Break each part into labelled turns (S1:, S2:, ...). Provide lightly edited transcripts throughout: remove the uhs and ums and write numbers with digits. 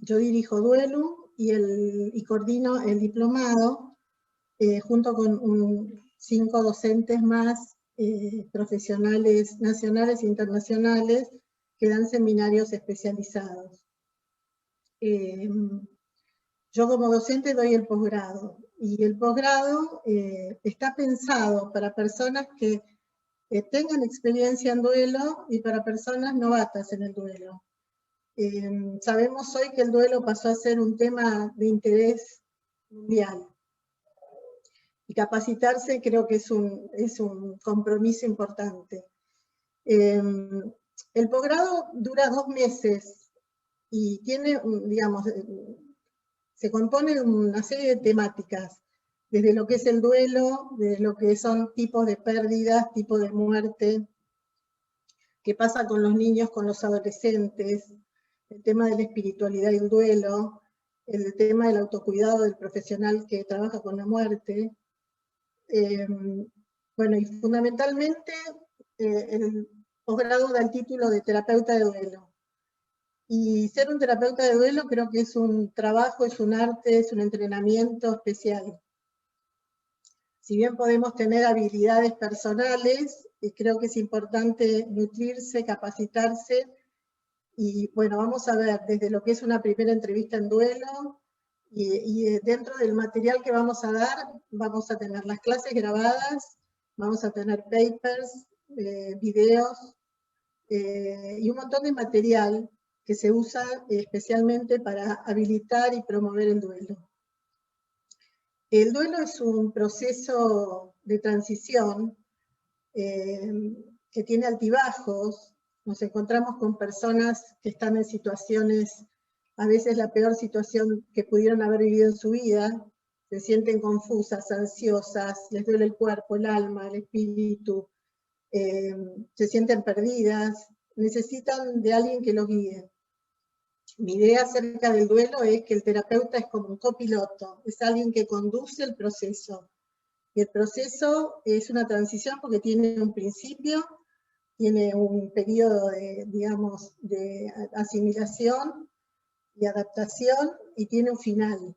S1: Yo dirijo Duelo y coordino el diplomado junto con 5 docentes más profesionales nacionales e internacionales que dan seminarios especializados. Yo como docente doy el posgrado, y el posgrado está pensado para personas que tengan experiencia en duelo y para personas novatas en el duelo. Sabemos hoy que el duelo pasó a ser un tema de interés mundial, y capacitarse creo que es un compromiso importante. El posgrado dura 2 meses y tiene, digamos, se compone de una serie de temáticas, desde lo que es el duelo, desde lo que son tipos de pérdidas, tipos de muerte, qué pasa con los niños, con los adolescentes, el tema de la espiritualidad y el duelo, el tema del autocuidado del profesional que trabaja con la muerte. Bueno, y fundamentalmente el posgrado da el título de terapeuta de duelo. Y ser un terapeuta de duelo creo que es un trabajo, es un arte, es un entrenamiento especial. Si bien podemos tener habilidades personales, creo que es importante nutrirse, capacitarse, y bueno, vamos a ver desde lo que es una primera entrevista en duelo, y dentro del material que vamos a dar, vamos a tener las clases grabadas, vamos a tener papers, videos, y un montón de material que se usa especialmente para habilitar y promover el duelo. El duelo es un proceso de transición que tiene altibajos. Nos encontramos con personas que están en situaciones, a veces la peor situación que pudieron haber vivido en su vida, se sienten confusas, ansiosas, les duele el cuerpo, el alma, el espíritu, se sienten perdidas, necesitan de alguien que los guíe. Mi idea acerca del duelo es que el terapeuta es como un copiloto, es alguien que conduce el proceso. Y el proceso es una transición porque tiene un principio, tiene un periodo de, digamos, de asimilación y adaptación, y tiene un final.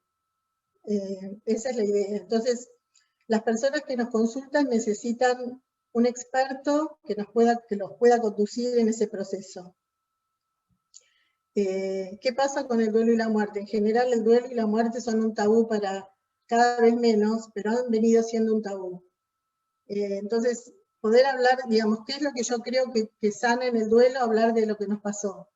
S1: Esa es la idea. Entonces, las personas que nos consultan necesitan un experto que los pueda conducir en ese proceso. ¿Qué pasa con el duelo y la muerte? En general, el duelo y la muerte son un tabú para cada vez menos, pero han venido siendo un tabú. Entonces, poder hablar, digamos, ¿qué es lo que yo creo que sana en el duelo? Hablar de lo que nos pasó.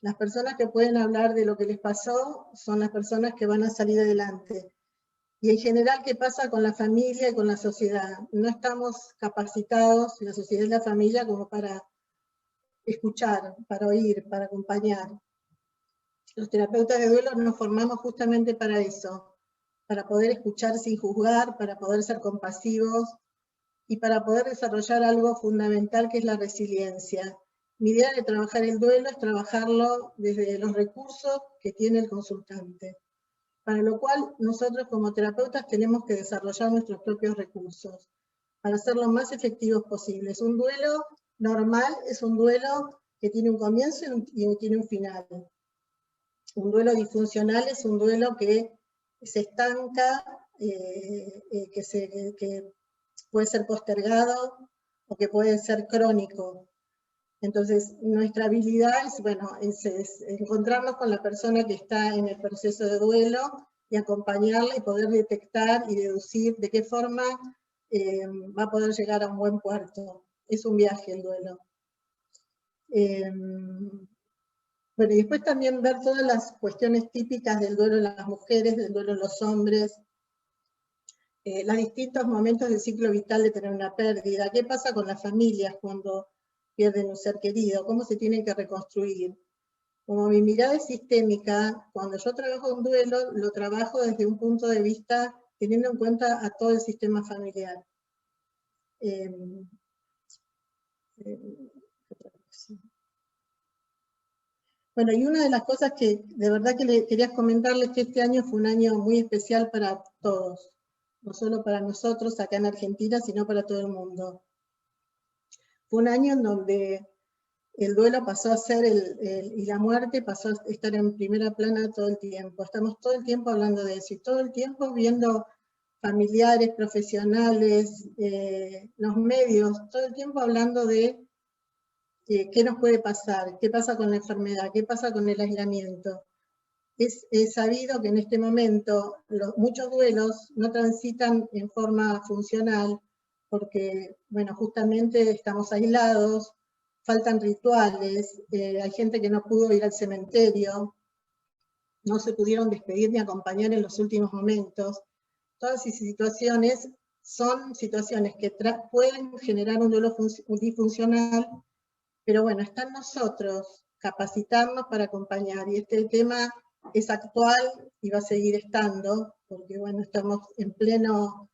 S1: Las personas que pueden hablar de lo que les pasó son las personas que van a salir adelante. Y en general, ¿qué pasa con la familia y con la sociedad? No estamos capacitados, la sociedad y la familia, como para escuchar, para oír, para acompañar. Los terapeutas de duelo nos formamos justamente para eso, para poder escuchar sin juzgar, para poder ser compasivos y para poder desarrollar algo fundamental que es la resiliencia. Mi idea de trabajar el duelo es trabajarlo desde los recursos que tiene el consultante, para lo cual nosotros como terapeutas tenemos que desarrollar nuestros propios recursos, para ser lo más efectivos posibles. Un duelo normal es un duelo que tiene un comienzo y tiene un final. Un duelo disfuncional es un duelo que se estanca, que puede ser postergado o que puede ser crónico. Entonces, nuestra habilidad es, bueno, es encontrarnos con la persona que está en el proceso de duelo y acompañarla y poder detectar y deducir de qué forma va a poder llegar a un buen puerto. Es un viaje el duelo. Bueno, y después también ver todas las cuestiones típicas del duelo en las mujeres, del duelo en los hombres, los distintos momentos del ciclo vital de tener una pérdida, qué pasa con las familias cuando pierden un ser querido, cómo se tienen que reconstruir. Como mi mirada es sistémica, cuando yo trabajo un duelo, lo trabajo desde un punto de vista teniendo en cuenta a todo el sistema familiar. Bueno, y una de las cosas que de verdad que le quería comentarles que este año fue un año muy especial para todos, no solo para nosotros acá en Argentina, sino para todo el mundo. Fue un año en donde el duelo pasó a ser, y la muerte pasó a estar en primera plana todo el tiempo. Estamos todo el tiempo hablando de eso, y todo el tiempo viendo familiares, profesionales, los medios, todo el tiempo hablando de qué nos puede pasar, qué pasa con la enfermedad, qué pasa con el aislamiento. Es sabido que en este momento muchos duelos no transitan en forma funcional porque, bueno, justamente estamos aislados, faltan rituales, hay gente que no pudo ir al cementerio, no se pudieron despedir ni acompañar en los últimos momentos. Todas esas situaciones son situaciones que pueden generar un duelo disfuncional, pero bueno, está en nosotros capacitarnos para acompañar, y este tema es actual y va a seguir estando, porque bueno, estamos en pleno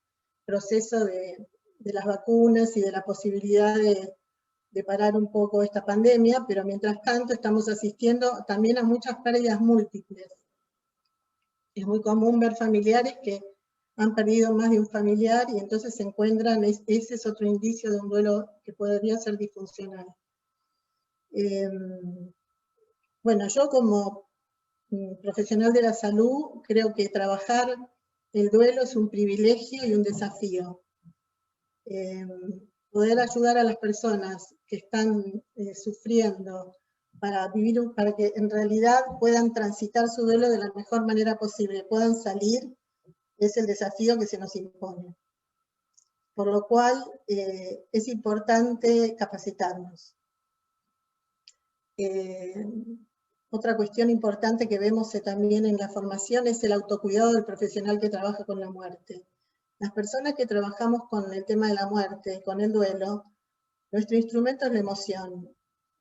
S1: proceso de las vacunas y de la posibilidad de parar un poco esta pandemia, pero mientras tanto estamos asistiendo también a muchas pérdidas múltiples. Es muy común ver familiares que han perdido más de un familiar y entonces se encuentran, ese es otro indicio de un duelo que podría ser disfuncional. Bueno, yo como profesional de la salud creo que trabajar el duelo es un privilegio y un desafío. Poder ayudar a las personas que están sufriendo para que en realidad puedan transitar su duelo de la mejor manera posible, puedan salir, es el desafío que se nos impone. Por lo cual es importante capacitarnos. Otra cuestión importante que vemos también en la formación es el autocuidado del profesional que trabaja con la muerte. Las personas que trabajamos con el tema de la muerte, con el duelo, nuestro instrumento es la emoción.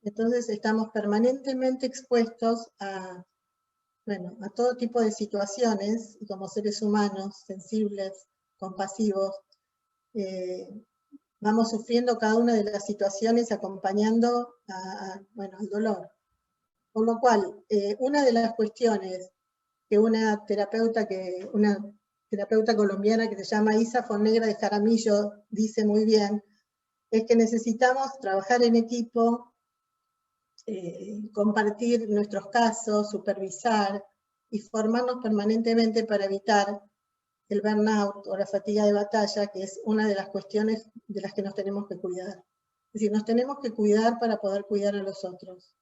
S1: Entonces estamos permanentemente expuestos a todo tipo de situaciones, y como seres humanos, sensibles, compasivos, vamos sufriendo cada una de las situaciones acompañando al dolor. Por lo cual, una de las cuestiones que una terapeuta colombiana que se llama Isa Fonnegra de Jaramillo dice muy bien, es que necesitamos trabajar en equipo, compartir nuestros casos, supervisar y formarnos permanentemente para evitar el burnout o la fatiga de batalla, que es una de las cuestiones de las que nos tenemos que cuidar. Es decir, nos tenemos que cuidar para poder cuidar a los otros.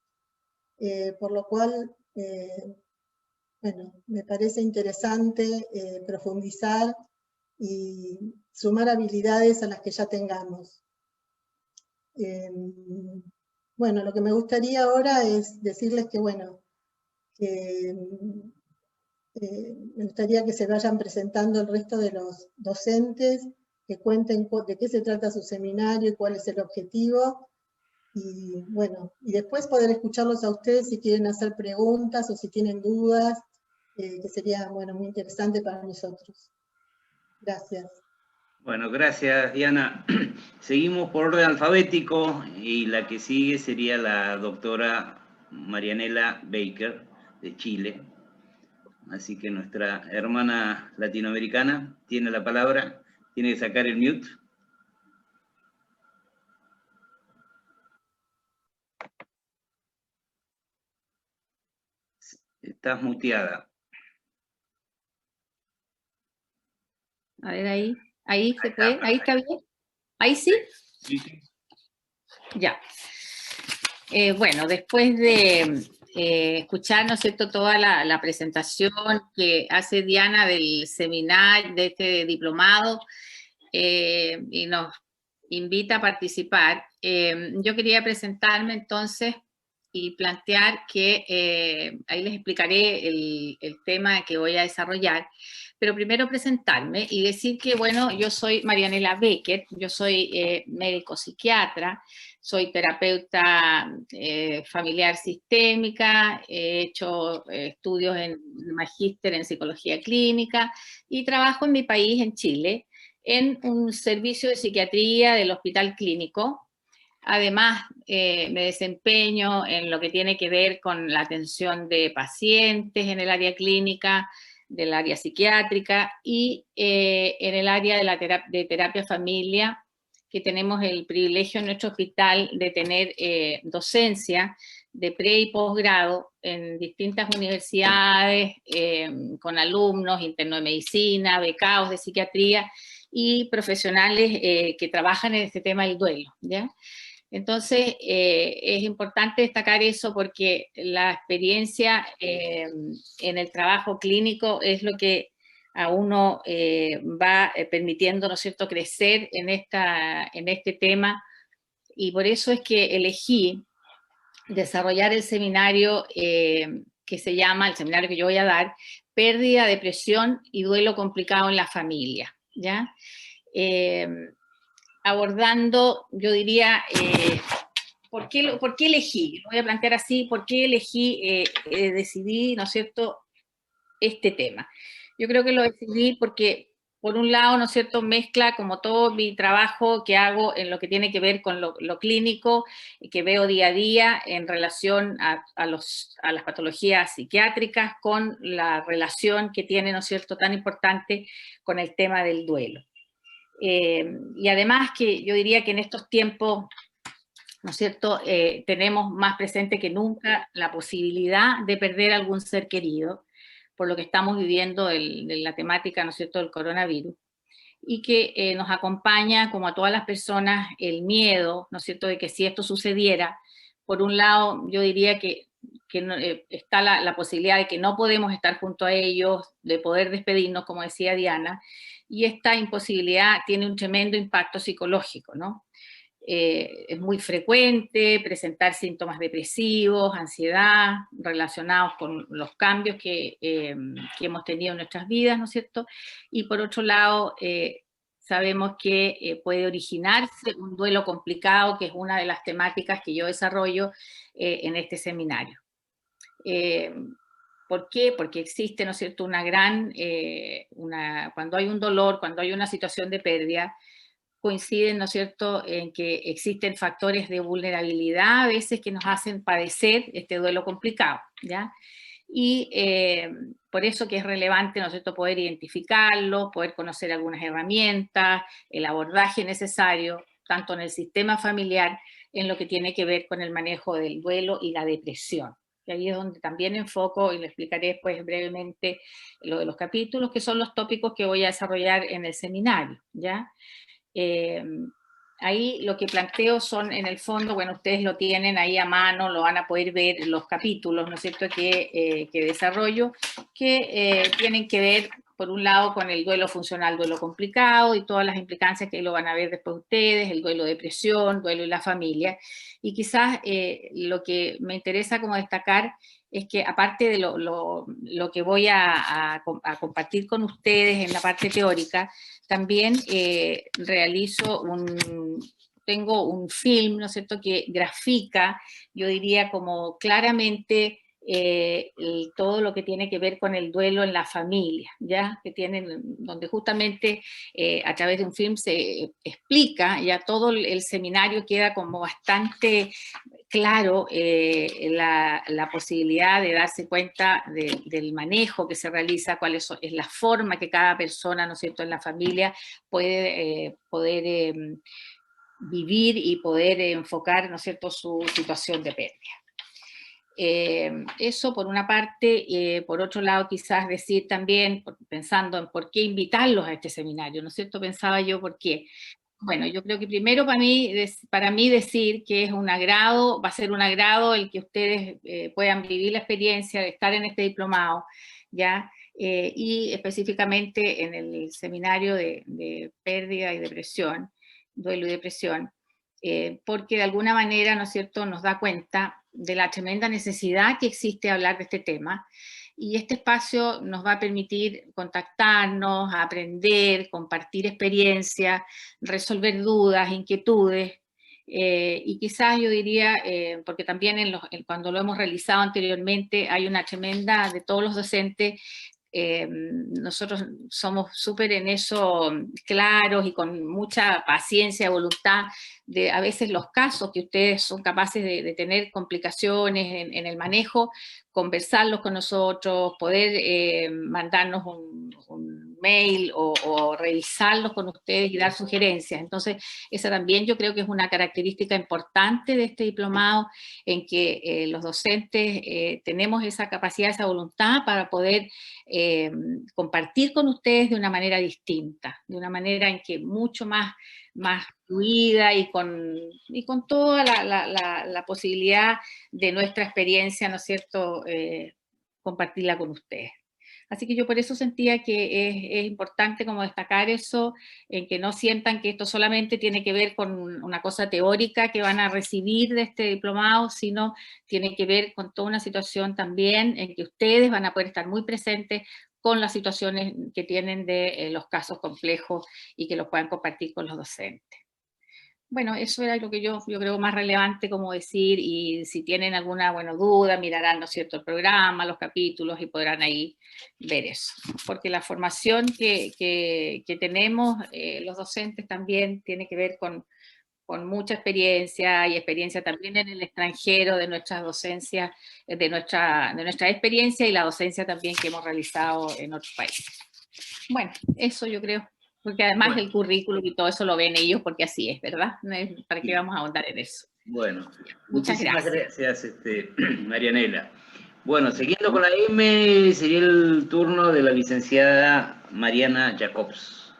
S1: Por lo cual, me parece interesante profundizar y sumar habilidades a las que ya tengamos. Lo que me gustaría ahora es decirles que, me gustaría que se vayan presentando el resto de los docentes, que cuenten de qué se trata su seminario y cuál es el objetivo, y después poder escucharlos a ustedes si quieren hacer preguntas o si tienen dudas, que sería muy interesante para nosotros. Gracias.
S2: Bueno, gracias, Diana. Seguimos por orden alfabético y la que sigue sería la doctora Marianela Baker, de Chile. Así que nuestra hermana latinoamericana tiene la palabra. Tiene que sacar el mute. Estás muteada.
S3: A ver, ahí se puede, ahí está bien. ¿Ahí sí?
S2: Sí.
S3: Ya. Después de escuchar, ¿no es cierto?, toda la presentación que hace Diana del seminario, de este diplomado, y nos invita a participar, yo quería presentarme entonces y plantear que ahí les explicaré el tema que voy a desarrollar, pero primero presentarme y decir que, yo soy Marianela Baker, yo soy médico psiquiatra, soy terapeuta familiar sistémica, he hecho estudios en magíster en psicología clínica y trabajo en mi país, en Chile, en un servicio de psiquiatría del Hospital Clínico. Además, me desempeño en lo que tiene que ver con la atención de pacientes en el área clínica, del área psiquiátrica y en el área de terapia familia que tenemos el privilegio en nuestro hospital de tener docencia de pre y posgrado en distintas universidades, con alumnos, internos de medicina, becados de psiquiatría y profesionales que trabajan en este tema del duelo, ¿ya? Entonces, es importante destacar eso porque la experiencia en el trabajo clínico es lo que a uno va permitiendo, ¿no es cierto?, crecer en este tema, y por eso es que elegí desarrollar el seminario que se llama, el seminario que yo voy a dar, Pérdida, Depresión y Duelo Complicado en la Familia, ¿ya? Abordando, yo diría, ¿por qué elegí? Lo voy a plantear así, ¿por qué decidí, ¿no es cierto?, este tema? Yo creo que lo decidí porque, por un lado, ¿no es cierto?, mezcla como todo mi trabajo que hago en lo que tiene que ver con lo clínico, que veo día a día en relación a las patologías psiquiátricas, con la relación que tiene, ¿no es cierto?, tan importante con el tema del duelo. Y además que yo diría que en estos tiempos, ¿no es cierto?, tenemos más presente que nunca la posibilidad de perder algún ser querido, por lo que estamos viviendo de la temática, ¿no es cierto?, del coronavirus, y que nos acompaña, como a todas las personas, el miedo, ¿no es cierto?, de que si esto sucediera, por un lado, yo diría que no, está la posibilidad de que no podemos estar junto a ellos, de poder despedirnos, como decía Diana, y esta imposibilidad tiene un tremendo impacto psicológico, ¿no? Es muy frecuente presentar síntomas depresivos, ansiedad, relacionados con los cambios que hemos tenido en nuestras vidas, ¿no es cierto? Y por otro lado, sabemos que puede originarse un duelo complicado, que es una de las temáticas que yo desarrollo en este seminario. ¿Por qué? Porque existe, ¿no es cierto?, cuando hay un dolor, cuando hay una situación de pérdida, coinciden, ¿no es cierto?, en que existen factores de vulnerabilidad a veces que nos hacen padecer este duelo complicado, ¿ya? Y por eso que es relevante, ¿no es cierto?, poder identificarlo, poder conocer algunas herramientas, el abordaje necesario, tanto en el sistema familiar, en lo que tiene que ver con el manejo del duelo y la depresión. Y ahí es donde también enfoco, y le explicaré después brevemente lo de los capítulos, que son los tópicos que voy a desarrollar en el seminario, ¿ya? Ahí lo que planteo son, en el fondo, bueno, ustedes lo tienen ahí a mano, lo van a poder ver los capítulos, ¿no es cierto?, que desarrollo, que tienen que ver, por un lado, con el duelo funcional, duelo complicado, y todas las implicancias que lo van a ver después ustedes, el duelo de depresión, duelo y la familia. Y quizás lo que me interesa como destacar es que, aparte de lo que voy a compartir con ustedes en la parte teórica, también tengo un film, ¿no es cierto?, que grafica, yo diría, como claramente todo lo que tiene que ver con el duelo en la familia, ¿ya? Donde justamente a través de un film se explica, ya todo el seminario queda como bastante claro la posibilidad de darse cuenta del manejo que se realiza, es la forma que cada persona, ¿no es cierto?, en la familia puede vivir y poder enfocar, ¿no es cierto?, su situación de pérdida. Eso por una parte. Por otro lado, quizás decir también, pensando en por qué invitarlos a este seminario, ¿no es cierto? Pensaba yo, ¿por qué? Bueno, yo creo que primero para mí decir que es un agrado, va a ser un agrado el que ustedes puedan vivir la experiencia de estar en este diplomado, ¿ya? Y específicamente en el seminario de pérdida y depresión, duelo y depresión, porque de alguna manera, ¿no es cierto?, nos da cuenta de la tremenda necesidad que existe de hablar de este tema, y este espacio nos va a permitir contactarnos, aprender, compartir experiencias, resolver dudas, inquietudes, y quizás yo diría, porque también cuando lo hemos realizado anteriormente, hay una tremenda, de todos los docentes, nosotros somos súper en eso claros y con mucha paciencia, voluntad, de a veces los casos que ustedes son capaces de tener complicaciones en el manejo, conversarlos con nosotros, poder mandarnos un mail o revisarlos con ustedes y dar sugerencias. Entonces, esa también yo creo que es una característica importante de este diplomado, en que los docentes tenemos esa capacidad, esa voluntad para poder compartir con ustedes de una manera distinta, de una manera en que mucho más fluida y con toda la posibilidad de nuestra experiencia, ¿no es cierto?, compartirla con ustedes. Así que yo por eso sentía que es importante como destacar eso, en que no sientan que esto solamente tiene que ver con una cosa teórica que van a recibir de este diplomado, sino tiene que ver con toda una situación también en que ustedes van a poder estar muy presentes con las situaciones que tienen de los casos complejos y que los puedan compartir con los docentes. Bueno, eso era lo que yo creo más relevante como decir, y si tienen alguna duda, mirarán, ¿no es cierto?, el programa, los capítulos, y podrán ahí ver eso. Porque la formación que tenemos los docentes también tiene que ver con mucha experiencia, y experiencia también en el extranjero de nuestras docencias, de nuestra experiencia y la docencia también que hemos realizado en otros países. Bueno, eso yo creo. Porque además el currículum y todo eso lo ven ellos, porque así es, ¿verdad? ¿Para qué vamos a ahondar en eso?
S2: Bueno,
S3: muchas
S2: gracias Marianela. Bueno, siguiendo con la M, sería el turno de la licenciada Mariana Jacobs.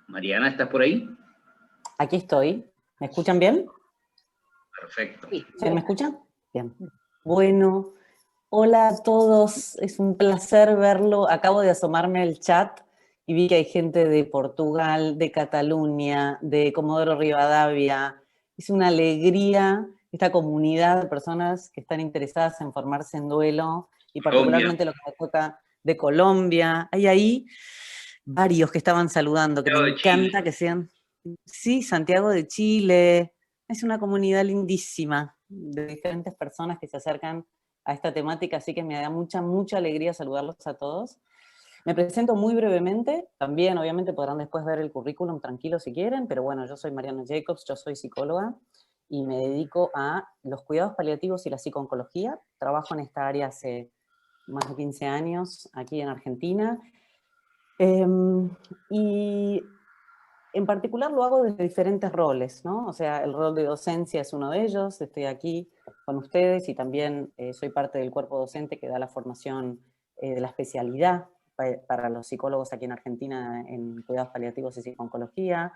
S2: Mariana, ¿estás por ahí?
S4: Aquí estoy. ¿Me escuchan bien?
S2: Perfecto.
S4: Sí, ¿me escuchan? Bien. Bueno, hola a todos. Es un placer verlo. Acabo de asomarme al chat y vi que hay gente de Portugal, de Cataluña, de Comodoro Rivadavia. Es una alegría esta comunidad de personas que están interesadas en formarse en duelo, y particularmente lo que me toca de Colombia. Hay ahí varios que estaban saludando, que me encanta que sean... Sí, Santiago de Chile. Es una comunidad lindísima de diferentes personas que se acercan a esta temática, así que me da mucha alegría saludarlos a todos. Me presento muy brevemente, también obviamente podrán después ver el currículum tranquilo si quieren, pero bueno, yo soy Mariana Jacobs, yo soy psicóloga y me dedico a los cuidados paliativos y la psico-oncología. Trabajo en esta área hace más de 15 años aquí en Argentina. Y en particular lo hago desde diferentes roles, ¿no? O sea, el rol de docencia es uno de ellos, estoy aquí con ustedes, y también soy parte del cuerpo docente que da la formación de la especialidad para los psicólogos aquí en Argentina en cuidados paliativos y psico-oncología.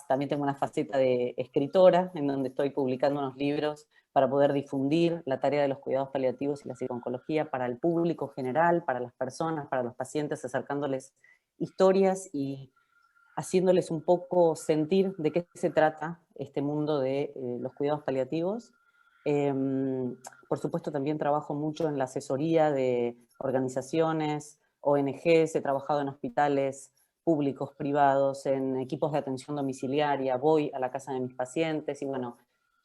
S4: También tengo una faceta de escritora, en donde estoy publicando unos libros para poder difundir la tarea de los cuidados paliativos y la psico-oncología para el público general, para las personas, para los pacientes, acercándoles historias y haciéndoles un poco sentir de qué se trata este mundo de los cuidados paliativos. Por supuesto, también trabajo mucho en la asesoría de organizaciones, ONGs, he trabajado en hospitales públicos, privados, en equipos de atención domiciliaria, voy a la casa de mis pacientes, y bueno,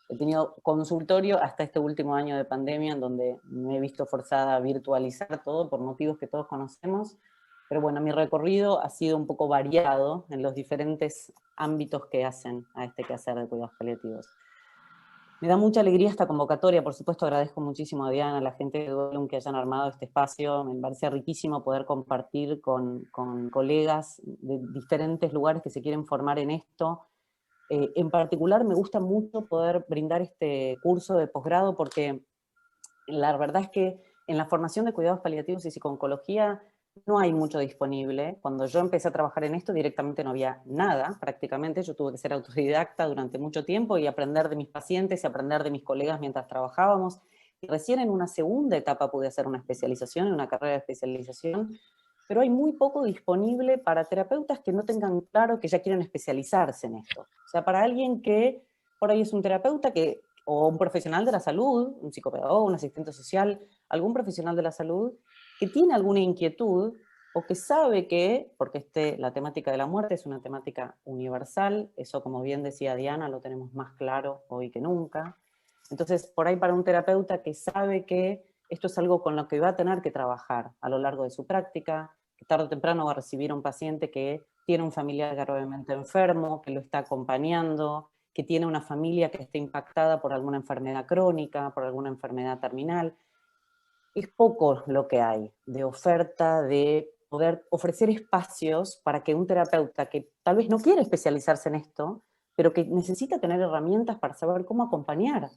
S4: he tenido consultorio hasta este último año de pandemia, en donde me he visto forzada a virtualizar todo por motivos que todos conocemos. Pero bueno, mi recorrido ha sido un poco variado en los diferentes ámbitos que hacen a este quehacer de cuidados paliativos. Me da mucha alegría esta convocatoria, por supuesto agradezco muchísimo a Diana, a la gente de Duelum que hayan armado este espacio. Me parece riquísimo poder compartir con colegas de diferentes lugares que se quieren formar en esto. En particular me gusta mucho poder brindar este curso de posgrado, porque la verdad es que en la formación de cuidados paliativos y psico-oncología no hay mucho disponible. Cuando yo empecé a trabajar en esto directamente no había nada, prácticamente. Yo tuve que ser autodidacta durante mucho tiempo y aprender de mis pacientes y aprender de mis colegas mientras trabajábamos. Y recién en una segunda etapa pude hacer una especialización, una carrera de especialización, pero hay muy poco disponible para terapeutas que no tengan claro que ya quieren especializarse en esto. O sea, para alguien que por ahí es un terapeuta o un profesional de la salud, un psicopedagogo, un asistente social, algún profesional de la salud que tiene alguna inquietud o que sabe que, porque la temática de la muerte es una temática universal, eso, como bien decía Diana, lo tenemos más claro hoy que nunca. Entonces, por ahí para un terapeuta que sabe que esto es algo con lo que va a tener que trabajar a lo largo de su práctica, que tarde o temprano va a recibir a un paciente que tiene un familiar gravemente enfermo, que lo está acompañando, que tiene una familia que esté impactada por alguna enfermedad crónica, por alguna enfermedad terminal. es poco lo que hay de oferta, de poder ofrecer espacios para que un terapeuta que tal vez no quiere especializarse en esto, pero que necesita tener herramientas para saber cómo acompañar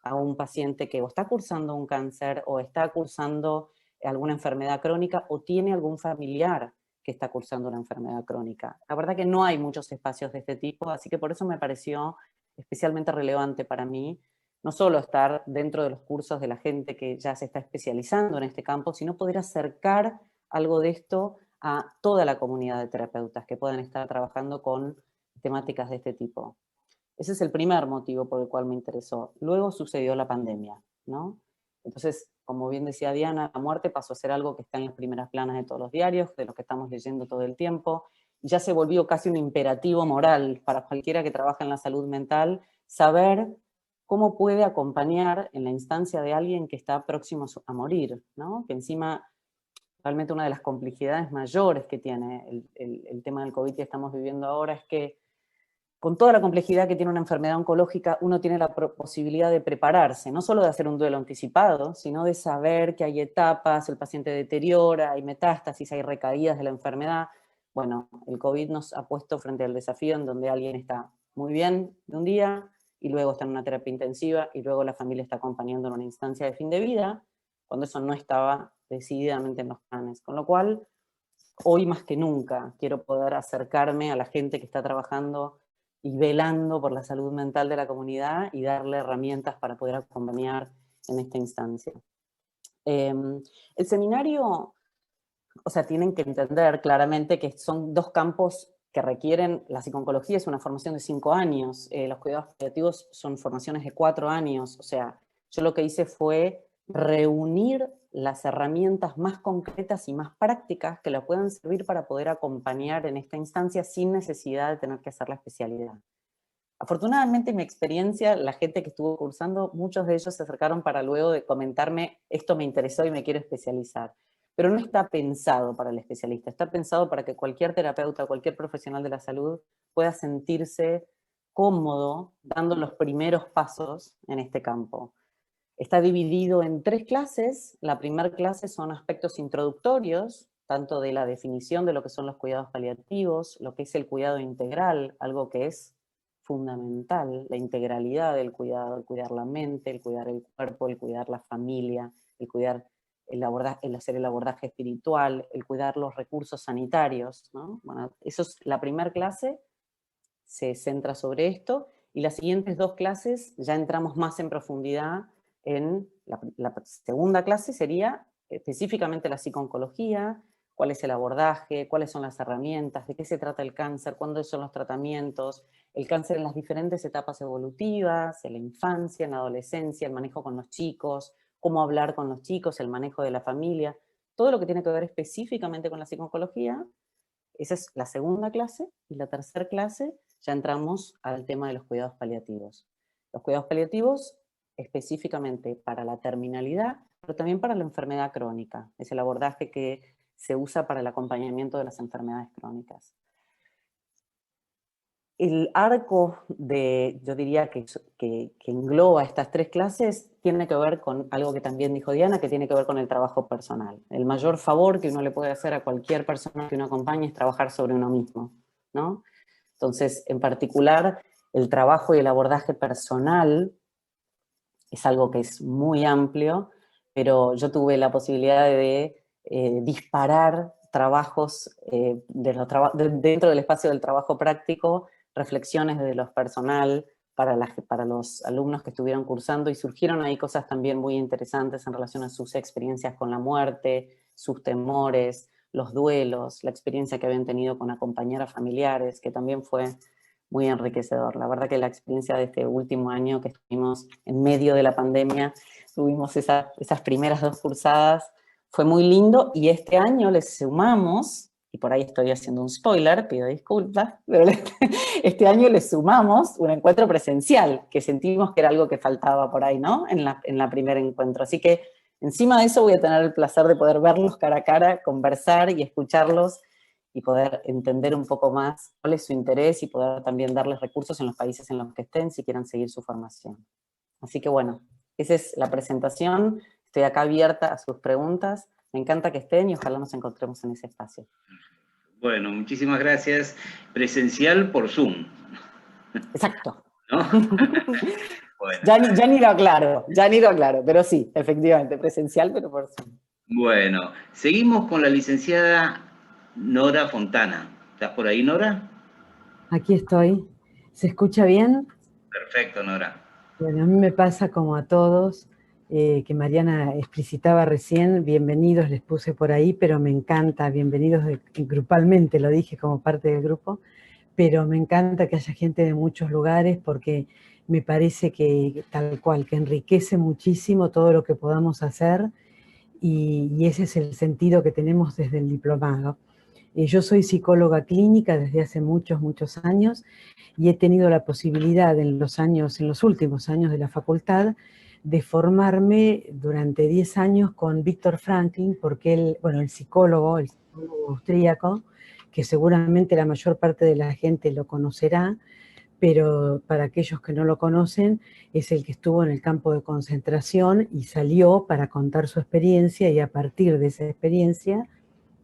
S4: a un paciente que o está cursando un cáncer o está cursando alguna enfermedad crónica o tiene algún familiar que está cursando una enfermedad crónica. La verdad que no hay muchos espacios de este tipo, así que por eso me pareció especialmente relevante para mí no solo estar dentro de los cursos de la gente que ya se está especializando en este campo, sino poder acercar algo de esto a toda la comunidad de terapeutas que puedan estar trabajando con temáticas de este tipo. Ese es el primer motivo por el cual me interesó. Luego sucedió la pandemia, ¿no? Entonces, como bien decía Diana, la muerte pasó a ser algo que está en las primeras planas de todos los diarios, de lo que estamos leyendo todo el tiempo, y ya se volvió casi un imperativo moral para cualquiera que trabaja en la salud mental, saber cómo puede acompañar en la instancia de alguien que está próximo a morir, ¿no? Que encima, realmente una de las complejidades mayores que tiene el tema del COVID que estamos viviendo ahora es que con toda la complejidad que tiene una enfermedad oncológica, uno tiene la posibilidad de prepararse, no solo de hacer un duelo anticipado, sino de saber que hay etapas, el paciente deteriora, hay metástasis, hay recaídas de la enfermedad. Bueno, el COVID nos ha puesto frente al desafío en donde alguien está muy bien de un día y luego está en una terapia intensiva y luego la familia está acompañando en una instancia de fin de vida, cuando eso no estaba decididamente en los planes. Con lo cual, hoy más que nunca quiero poder acercarme a la gente que está trabajando y velando por la salud mental de la comunidad y darle herramientas para poder acompañar en esta instancia. El seminario, o sea, tienen que entender claramente que son dos campos que requieren, la psiconcología es una formación de 5 años, los cuidados paliativos son formaciones de 4 años, o sea, yo lo que hice fue reunir las herramientas más concretas y más prácticas que la puedan servir para poder acompañar en esta instancia sin necesidad de tener que hacer la especialidad. Afortunadamente, en mi experiencia, la gente que estuvo cursando, muchos de ellos se acercaron para luego de comentarme, esto me interesó y me quiero especializar. Pero no está pensado para el especialista, está pensado para que cualquier terapeuta, cualquier profesional de la salud pueda sentirse cómodo dando los primeros pasos en este campo. Está dividido en 3 clases. La primera clase son aspectos introductorios, tanto de la definición de lo que son los cuidados paliativos, lo que es el cuidado integral, algo que es fundamental, la integralidad del cuidado, el cuidar la mente, el cuidar el cuerpo, el cuidar la familia, el cuidar el hacer el abordaje espiritual, el cuidar los recursos sanitarios, ¿no? Bueno, eso es la primera clase, se centra sobre esto, y las siguientes 2 clases ya entramos más en profundidad en la segunda clase sería específicamente la psiconcología, cuál es el abordaje, cuáles son las herramientas, de qué se trata el cáncer, cuándo son los tratamientos, el cáncer en las diferentes etapas evolutivas, en la infancia, en la adolescencia, el manejo con los chicos, cómo hablar con los chicos, el manejo de la familia, todo lo que tiene que ver específicamente con la psiconcología. Esa es la segunda clase, y la tercera clase ya entramos al tema de los cuidados paliativos. Los cuidados paliativos específicamente para la terminalidad, pero también para la enfermedad crónica. Es el abordaje que se usa para el acompañamiento de las enfermedades crónicas. El arco yo diría que engloba estas 3 clases tiene que ver con algo que también dijo Diana, que tiene que ver con el trabajo personal. El mayor favor que uno le puede hacer a cualquier persona que uno acompañe es trabajar sobre uno mismo, ¿no? Entonces, en particular, el trabajo y el abordaje personal es algo que es muy amplio, pero yo tuve la posibilidad de disparar trabajos dentro del espacio del trabajo práctico, reflexiones de los personal para los alumnos que estuvieron cursando, y surgieron ahí cosas también muy interesantes en relación a sus experiencias con la muerte, sus temores, los duelos, la experiencia que habían tenido con acompañar a familiares, que también fue muy enriquecedor. La verdad que la experiencia de este último año que estuvimos en medio de la pandemia, tuvimos esas primeras 2 cursadas, fue muy lindo, y este año les sumamos, y por ahí estoy haciendo un spoiler, pido disculpas, pero este año les sumamos un encuentro presencial, que sentimos que era algo que faltaba por ahí, ¿no? En la primer encuentro. Así que encima de eso voy a tener el placer de poder verlos cara a cara, conversar y escucharlos, y poder entender un poco más cuál es su interés y poder también darles recursos en los países en los que estén si quieran seguir su formación. Así que bueno, esa es la presentación. estoy acá abierta a sus preguntas. Me encanta que estén y ojalá nos encontremos en ese espacio.
S2: Bueno, muchísimas gracias. Presencial por Zoom.
S4: Exacto.
S2: ¿No? Bueno.
S4: Ya ni lo aclaro, pero sí, efectivamente, presencial, pero por Zoom.
S2: Bueno, seguimos con la licenciada Nora Fontana. ¿Estás por ahí, Nora?
S5: Aquí estoy. ¿Se escucha bien?
S2: Perfecto, Nora.
S5: Bueno, a mí me pasa como a todos, que Mariana explicitaba recién, bienvenidos les puse por ahí, pero me encanta, bienvenidos grupalmente, lo dije como parte del grupo, pero me encanta que haya gente de muchos lugares porque me parece que tal cual, que enriquece muchísimo todo lo que podamos hacer y ese es el sentido que tenemos desde el diplomado. Yo soy psicóloga clínica desde hace muchos años y he tenido la posibilidad en los últimos años de la facultad de formarme durante 10 años con Viktor Frankl, porque él, bueno, el psicólogo austríaco, que seguramente la mayor parte de la gente lo conocerá, pero para aquellos que no lo conocen, es el que estuvo en el campo de concentración y salió para contar su experiencia, y a partir de esa experiencia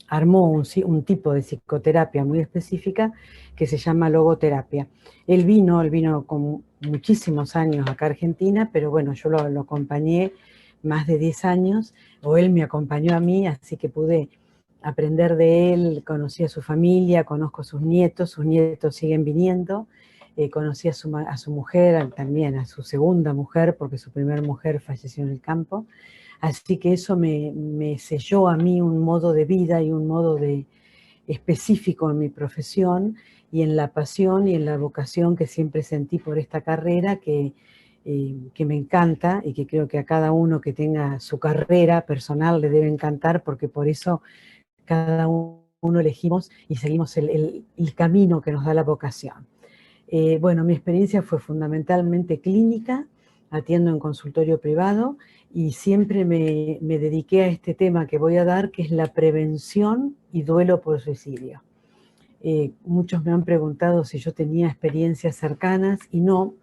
S5: armó un tipo de psicoterapia muy específica que se llama logoterapia. Él vino con muchísimos años acá a Argentina, pero bueno, yo lo acompañé más de 10 años, o él me acompañó a mí, así que pude aprender de él, conocí a su familia, conozco a sus nietos siguen viniendo, conocí a su mujer, también a su segunda mujer, porque su primera mujer falleció en el campo. Así que eso me selló a mí un modo de vida y un modo específico en mi profesión y en la pasión y en la vocación que siempre sentí por esta carrera que me encanta y que creo que a cada uno que tenga su carrera personal le debe encantar, porque por eso cada uno elegimos y seguimos el camino que nos da la vocación. Bueno, mi experiencia fue fundamentalmente clínica, atiendo en consultorio privado y siempre me dediqué a este tema que voy a dar, que es la prevención y duelo por suicidio. Muchos me han preguntado si yo tenía experiencias cercanas y no,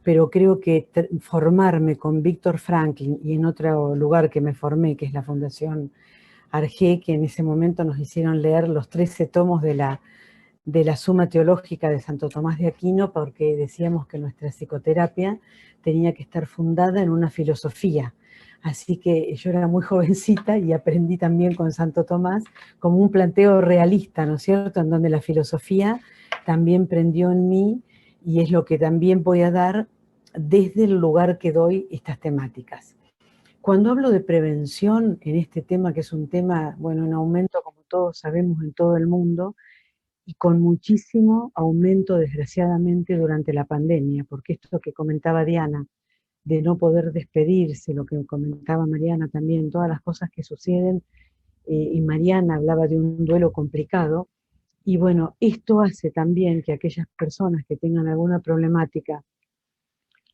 S5: pero creo que formarme con Viktor Frankl y en otro lugar que me formé, que es la Fundación Arge, que en ese momento nos hicieron leer los 13 tomos de la Suma Teológica de Santo Tomás de Aquino, porque decíamos que nuestra psicoterapia tenía que estar fundada en una filosofía. Así que yo era muy jovencita y aprendí también con Santo Tomás como un planteo realista, ¿no es cierto?, en donde la filosofía también prendió en mí, y es lo que también voy a dar desde el lugar que doy estas temáticas. Cuando hablo de prevención en este tema, que es un tema, bueno, en aumento, como todos sabemos, en todo el mundo, y con muchísimo aumento, desgraciadamente, durante la pandemia, porque esto que comentaba Diana, de no poder despedirse, lo que comentaba Mariana también, todas las cosas que suceden, y Mariana hablaba de un duelo complicado, y bueno, esto hace también que aquellas personas que tengan alguna problemática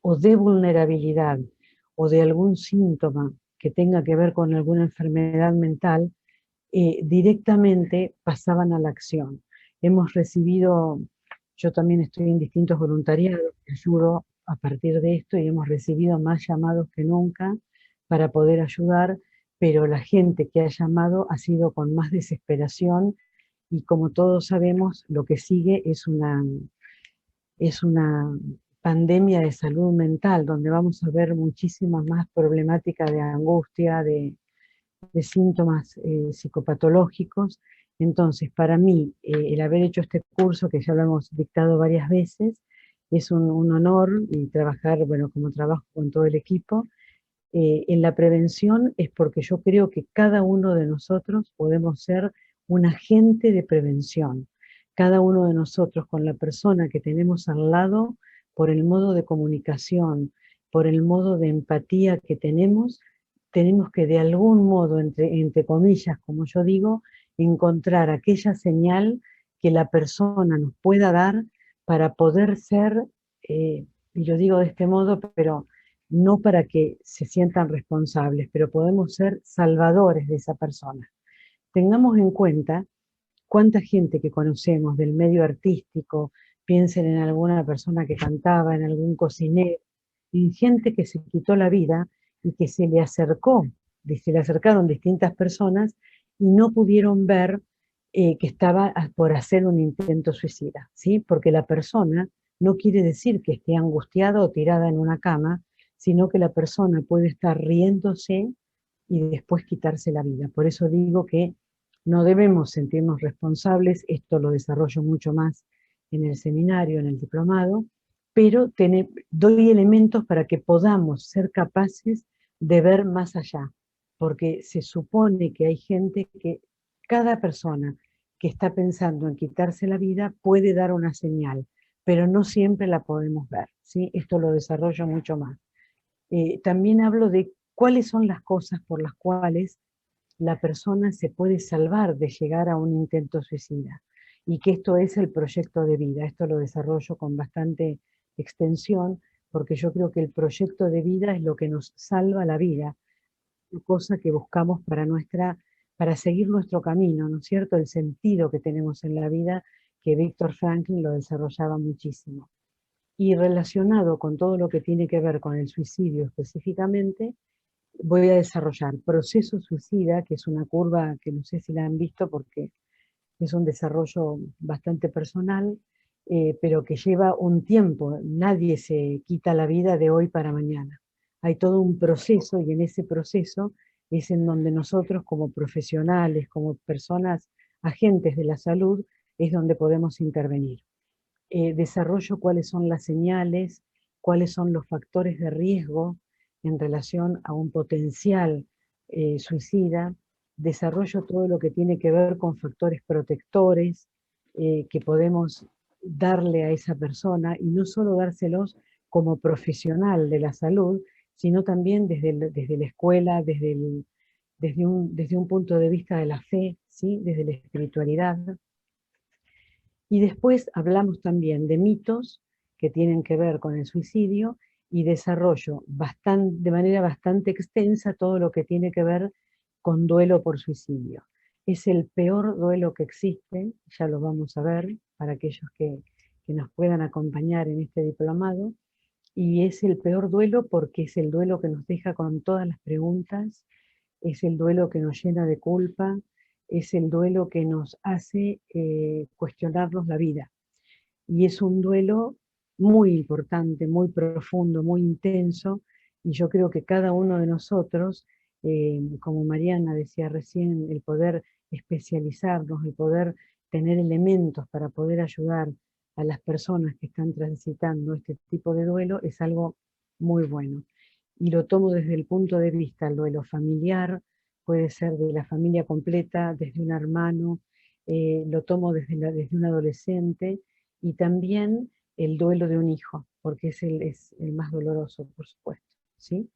S5: o de vulnerabilidad o de algún síntoma que tenga que ver con alguna enfermedad mental, directamente pasaban a la acción. Hemos recibido, yo también estoy en distintos voluntariados, ayudo a partir de esto, y hemos recibido más llamados que nunca para poder ayudar, pero la gente que ha llamado ha sido con más desesperación, y como todos sabemos, lo que sigue es una pandemia de salud mental, donde vamos a ver muchísimas más problemáticas de angustia, de síntomas psicopatológicos. Entonces, para mí, el haber hecho este curso, que ya lo hemos dictado varias veces, es un honor, y trabajar, bueno, como trabajo con todo el equipo, en la prevención, es porque yo creo que cada uno de nosotros podemos ser un agente de prevención. Cada uno de nosotros, con la persona que tenemos al lado, por el modo de comunicación, por el modo de empatía que tenemos que de algún modo, entre comillas, como yo digo, encontrar aquella señal que la persona nos pueda dar para poder ser, y lo digo de este modo, pero no para que se sientan responsables, pero podemos ser salvadores de esa persona. Tengamos en cuenta cuánta gente que conocemos del medio artístico, piensen en alguna persona que cantaba, en algún cocinero, en gente que se quitó la vida y que se le acercó se le acercaron distintas personas y no pudieron ver que estaba por hacer un intento suicida, ¿sí? Porque la persona no quiere decir que esté angustiada o tirada en una cama, sino que la persona puede estar riéndose y después quitarse la vida. Por eso digo que no debemos sentirnos responsables, esto lo desarrollo mucho más en el seminario, en el diplomado, pero doy elementos para que podamos ser capaces de ver más allá, porque se supone que hay gente que, cada persona que está pensando en quitarse la vida puede dar una señal, pero no siempre la podemos ver, ¿sí? Esto lo desarrollo mucho más. También hablo de cuáles son las cosas por las cuales la persona se puede salvar de llegar a un intento suicida, y que esto es el proyecto de vida. Esto lo desarrollo con bastante extensión, porque yo creo que el proyecto de vida es lo que nos salva la vida, cosa que buscamos para seguir nuestro camino, ¿no es cierto? El sentido que tenemos en la vida, que Viktor Frankl lo desarrollaba muchísimo. Y relacionado con todo lo que tiene que ver con el suicidio específicamente, voy a desarrollar Proceso Suicida, que es una curva que no sé si la han visto porque es un desarrollo bastante personal, pero que lleva un tiempo. Nadie se quita la vida de hoy para mañana. Hay todo un proceso, y en ese proceso es en donde nosotros como profesionales, como personas agentes de la salud, es donde podemos intervenir. Desarrollo cuáles son las señales, cuáles son los factores de riesgo en relación a un potencial suicida. Desarrollo todo lo que tiene que ver con factores protectores que podemos darle a esa persona, y no solo dárselos como profesional de la salud, sino también desde la escuela, desde un punto de vista de la fe, ¿sí? Desde la espiritualidad. Y después hablamos también de mitos que tienen que ver con el suicidio, y desarrollo de manera bastante extensa todo lo que tiene que ver con duelo por suicidio. Es el peor duelo que existe, ya lo vamos a ver para aquellos que nos puedan acompañar en este diplomado, y es el peor duelo porque es el duelo que nos deja con todas las preguntas, es el duelo que nos llena de culpa, es el duelo que nos hace cuestionarnos la vida. Y es un duelo muy importante, muy profundo, muy intenso, y yo creo que cada uno de nosotros, como Mariana decía recién, el poder especializarnos, el poder tener elementos para poder ayudar a las personas que están transitando este tipo de duelo, es algo muy bueno. Y lo tomo desde el punto de vista del duelo familiar, puede ser de la familia completa, desde un hermano, lo tomo desde un adolescente, y también el duelo de un hijo, porque es el más doloroso, por supuesto, ¿sí?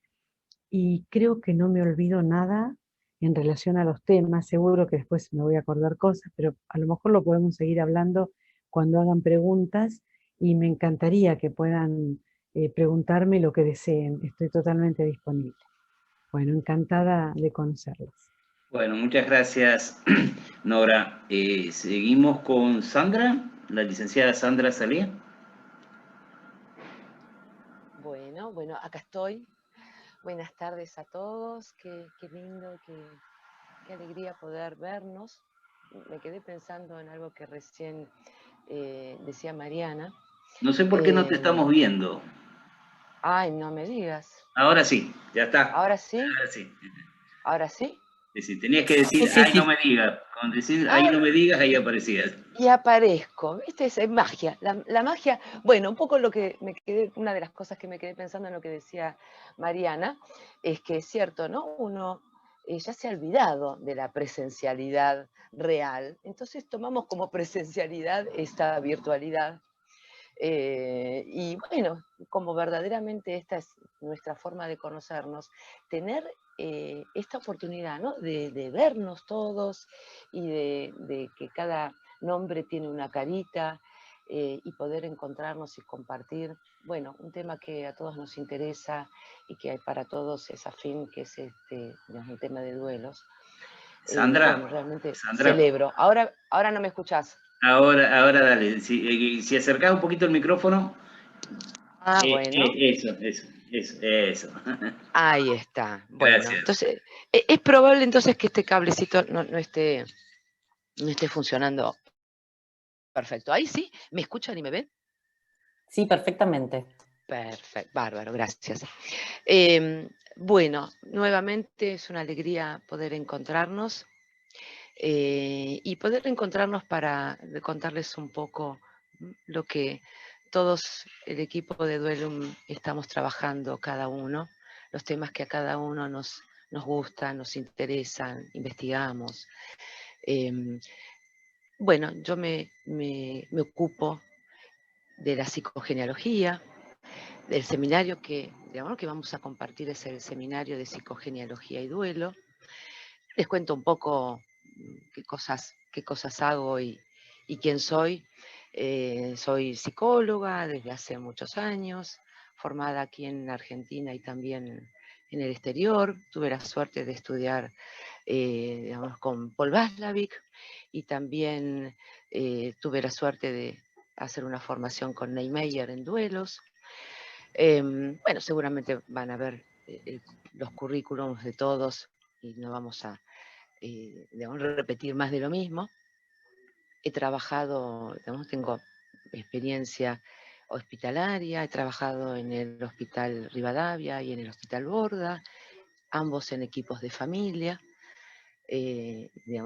S5: Y creo que no me olvido nada en relación a los temas, seguro que después me voy a acordar cosas, pero a lo mejor lo podemos seguir hablando cuando hagan preguntas, y me encantaría que puedan preguntarme lo que deseen, estoy totalmente disponible. Bueno, encantada de conocerlos.
S2: Bueno, muchas gracias, Nora. Seguimos con Sandra, la licenciada Sandra Salía.
S6: Bueno, acá estoy. Buenas tardes a todos. Qué lindo, qué alegría poder vernos. Me quedé pensando en algo que recién decía Mariana.
S2: No sé por qué no te estamos viendo.
S6: Ay, no me digas.
S2: Ahora sí, ya está.
S6: ¿Ahora sí?
S2: Ahora sí.
S6: ¿Ahora sí?
S2: Sí, tenías que decir,
S3: Sí.
S2: ay, no me digas. Con decir, ay, no me digas, ahí aparecías.
S6: Y aparezco, ¿viste? Es magia. La magia, bueno, un poco una de las cosas que me quedé pensando en lo que decía Mariana, es que es cierto, ¿no? Uno ya se ha olvidado de la presencialidad real, entonces tomamos como presencialidad esta virtualidad. Y bueno, como verdaderamente esta es nuestra forma de conocernos, tener esta oportunidad, ¿no? de vernos todos, y de que cada nombre tiene una carita, y poder encontrarnos y compartir, bueno, un tema que a todos nos interesa y que para todos es afín, que es el tema de duelos.
S2: Sandra,
S6: bueno, realmente
S2: Sandra,
S6: celebro. Ahora no me escuchás.
S2: Ahora dale. Si acercás un poquito el micrófono.
S6: Bueno.
S2: Eso. Eso.
S6: Ahí está. Bueno,
S2: Gracias.
S6: entonces, es probable entonces que este cablecito no esté funcionando perfecto. Ahí sí, ¿me escuchan y me ven?
S4: Sí, perfectamente.
S6: Perfecto, bárbaro, gracias. Bueno, nuevamente es una alegría poder encontrarnos y poder encontrarnos para contarles un poco lo que todos el equipo de Duelum estamos trabajando cada uno, los temas que a cada uno nos gustan, nos interesan, investigamos. Bueno, yo me ocupo de la psicogenealogía, del seminario que vamos a compartir, es el seminario de psicogenealogía y duelo. Les cuento un poco qué cosas hago y quién soy. Soy psicóloga desde hace muchos años, formada aquí en Argentina y también en el exterior. Tuve la suerte de estudiar con Paul Watzlawick y también tuve la suerte de hacer una formación con Neymeyer en duelos. Bueno, seguramente van a ver los currículums de todos y no vamos a repetir más de lo mismo. He trabajado, tengo experiencia hospitalaria, he trabajado en el Hospital Rivadavia y en el Hospital Borda, ambos en equipos de familia,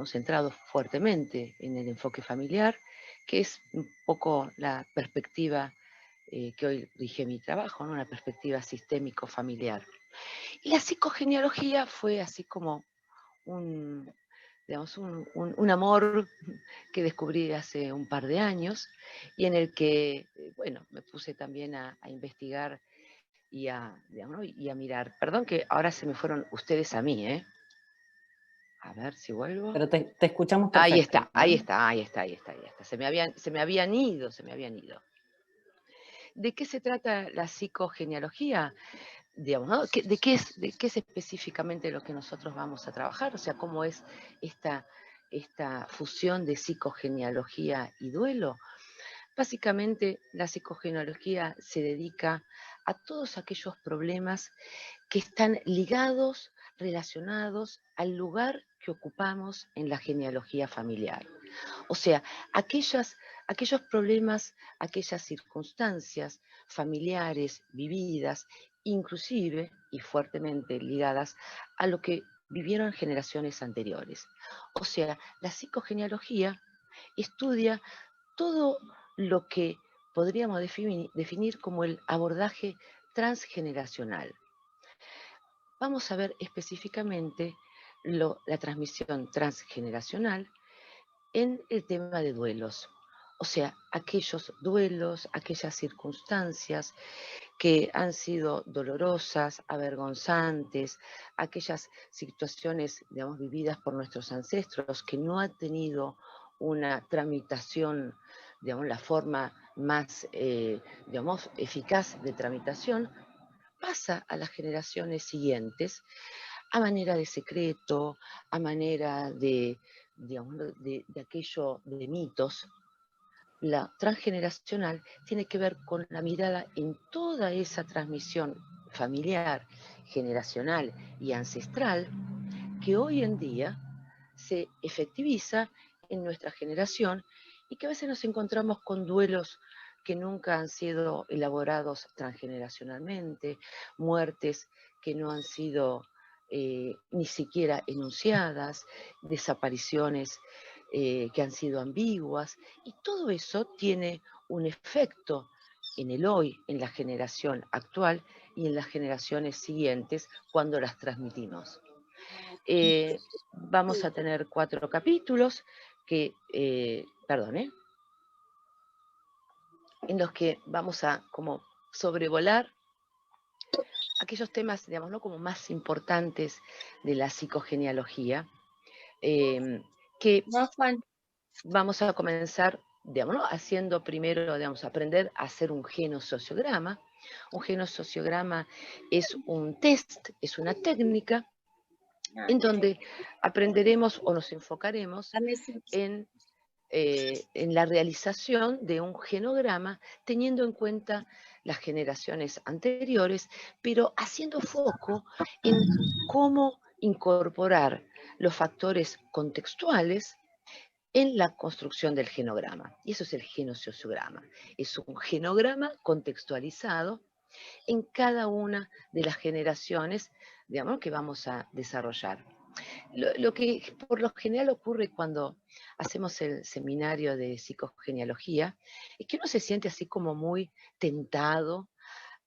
S6: centrados fuertemente en el enfoque familiar, que es un poco la perspectiva que hoy rige mi trabajo, ¿no? Una perspectiva sistémico-familiar. Y la psicogenealogía fue así como un amor que descubrí hace un par de años y en el que, bueno, me puse también a investigar y a mirar. Perdón que ahora se me fueron ustedes a mí, ¿eh? A ver si vuelvo.
S4: Pero te escuchamos perfecto.
S6: Ahí está. Se me habían ido. ¿De qué se trata la psicogenealogía? Digamos, ¿no? ¿De qué es específicamente lo que nosotros vamos a trabajar? O sea, ¿cómo es esta fusión de psicogenealogía y duelo? Básicamente, la psicogenealogía se dedica a todos aquellos problemas que están ligados, relacionados al lugar que ocupamos en la genealogía familiar. O sea, aquellos problemas, aquellas circunstancias familiares vividas, inclusive y fuertemente ligadas a lo que vivieron generaciones anteriores. O sea, la psicogenealogía estudia todo lo que podríamos definir como el abordaje transgeneracional. Vamos a ver específicamente la transmisión transgeneracional en el tema de duelos. O sea, aquellos duelos, aquellas circunstancias que han sido dolorosas, avergonzantes, aquellas situaciones, vividas por nuestros ancestros que no han tenido una tramitación, la forma más, eficaz de tramitación, pasa a las generaciones siguientes a manera de secreto, a manera de aquello de mitos. La transgeneracional tiene que ver con la mirada en toda esa transmisión familiar, generacional y ancestral que hoy en día se efectiviza en nuestra generación y que a veces nos encontramos con duelos que nunca han sido elaborados transgeneracionalmente, muertes que no han sido ni siquiera enunciadas, desapariciones que han sido ambiguas, y todo eso tiene un efecto en el hoy, en la generación actual y en las generaciones siguientes cuando las transmitimos. Vamos a tener 4 capítulos que, en los que vamos a como sobrevolar aquellos temas, ¿no? Como más importantes de la psicogenealogía, que vamos a comenzar, ¿no? Haciendo primero, aprender a hacer un genosociograma. Un genosociograma es un test, es una técnica en donde aprenderemos o nos enfocaremos en la realización de un genograma teniendo en cuenta las generaciones anteriores, pero haciendo foco en cómo incorporar los factores contextuales en la construcción del genograma. Y eso es el genociosograma. Es un genograma contextualizado en cada una de las generaciones, digamos, que vamos a desarrollar. Lo que por lo general ocurre cuando hacemos el seminario de psicogenealogía es que uno se siente así como muy tentado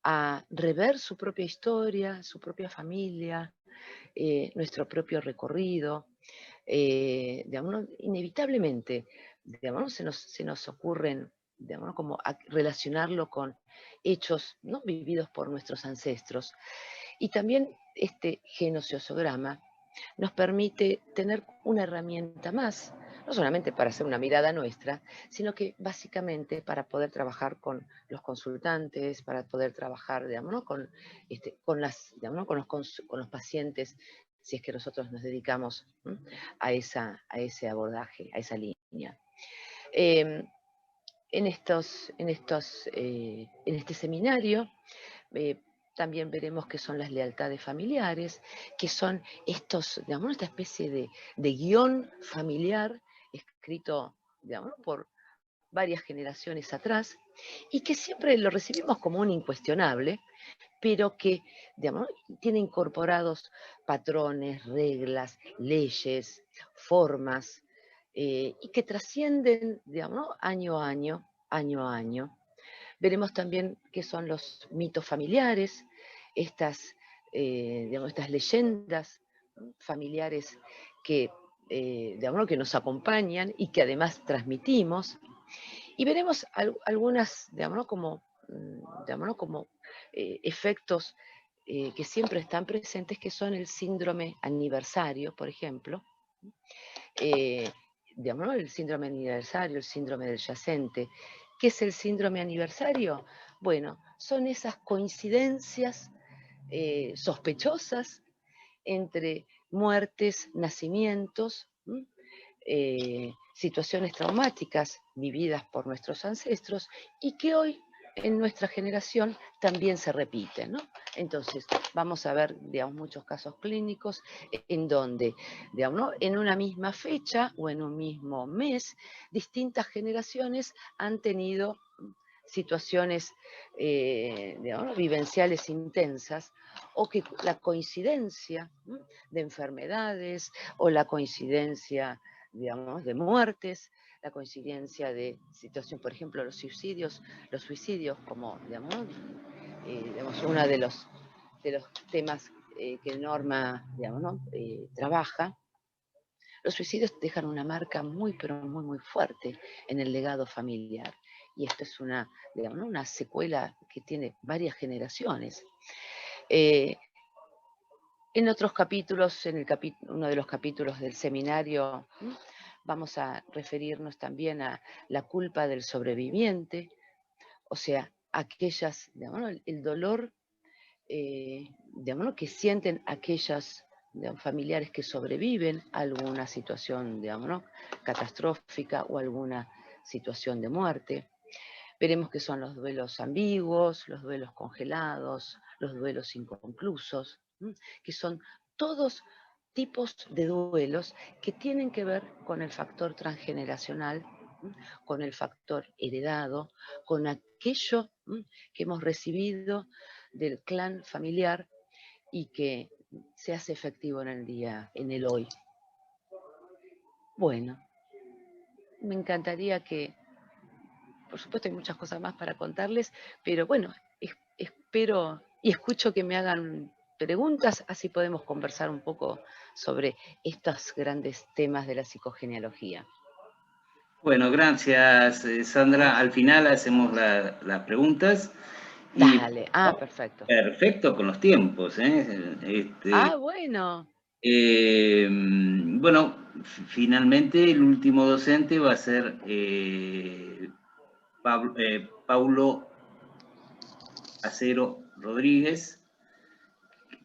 S6: a rever su propia historia, su propia familia, nuestro propio recorrido. Digamos, inevitablemente, digamos, se nos ocurren, digamos, como relacionarlo con hechos, ¿no?, vividos por nuestros ancestros. Y también este genociosograma nos permite tener una herramienta más, no solamente para hacer una mirada nuestra, sino que básicamente para poder trabajar con los consultantes, para poder trabajar, digamos, ¿no?, con los pacientes, si es que nosotros nos dedicamos a ese abordaje, a esa línea. En este seminario también veremos qué son las lealtades familiares, que son digamos, esta especie de guión familiar escrito, digamos, por varias generaciones atrás, y que siempre lo recibimos como un incuestionable, pero que, digamos, tiene incorporados patrones, reglas, leyes, formas, y que trascienden, digamos, año a año. Veremos también qué son los mitos familiares, estas leyendas familiares que, digamos, que nos acompañan y que además transmitimos. Y veremos algunas, digamos, como efectos que siempre están presentes, que son el síndrome aniversario, por ejemplo. Digamos, el síndrome aniversario, el síndrome del yacente. ¿Qué es el síndrome aniversario? Bueno, son esas coincidencias sospechosas entre muertes, nacimientos, situaciones traumáticas vividas por nuestros ancestros y que hoy en nuestra generación también se repiten, ¿no? Entonces, vamos a ver, digamos, muchos casos clínicos en donde, digamos, ¿no?, en una misma fecha o en un mismo mes, distintas generaciones han tenido situaciones, digamos, vivenciales intensas, o que la coincidencia de enfermedades o la coincidencia, digamos, de muertes, la coincidencia de situación, por ejemplo, los suicidios como, digamos, uno de los temas que Norma, digamos, ¿no?, trabaja. Los suicidios dejan una marca muy, pero muy, muy fuerte en el legado familiar. Y esto es digamos, una secuela que tiene varias generaciones. En otros capítulos, uno de los capítulos del seminario, vamos a referirnos también a la culpa del sobreviviente, o sea, aquellas, digamos, el dolor, digamos, que sienten aquellas, digamos, familiares que sobreviven a alguna situación, digamos, ¿no?, catastrófica o alguna situación de muerte. Veremos qué son los duelos ambiguos, los duelos congelados, los duelos inconclusos, que son todos tipos de duelos que tienen que ver con el factor transgeneracional, con el factor heredado, con aquello que hemos recibido del clan familiar y que se hace efectivo en el hoy. Bueno, me encantaría que, por supuesto hay muchas cosas más para contarles, pero bueno, espero y escucho que me hagan preguntas, así podemos conversar un poco sobre estos grandes temas de la psicogenealogía.
S2: Bueno, gracias, Sandra. Al final hacemos las preguntas.
S6: Dale, perfecto.
S2: Perfecto con los tiempos.
S6: Bueno.
S2: Bueno, finalmente el último docente va a ser Paulo Acero Rodríguez,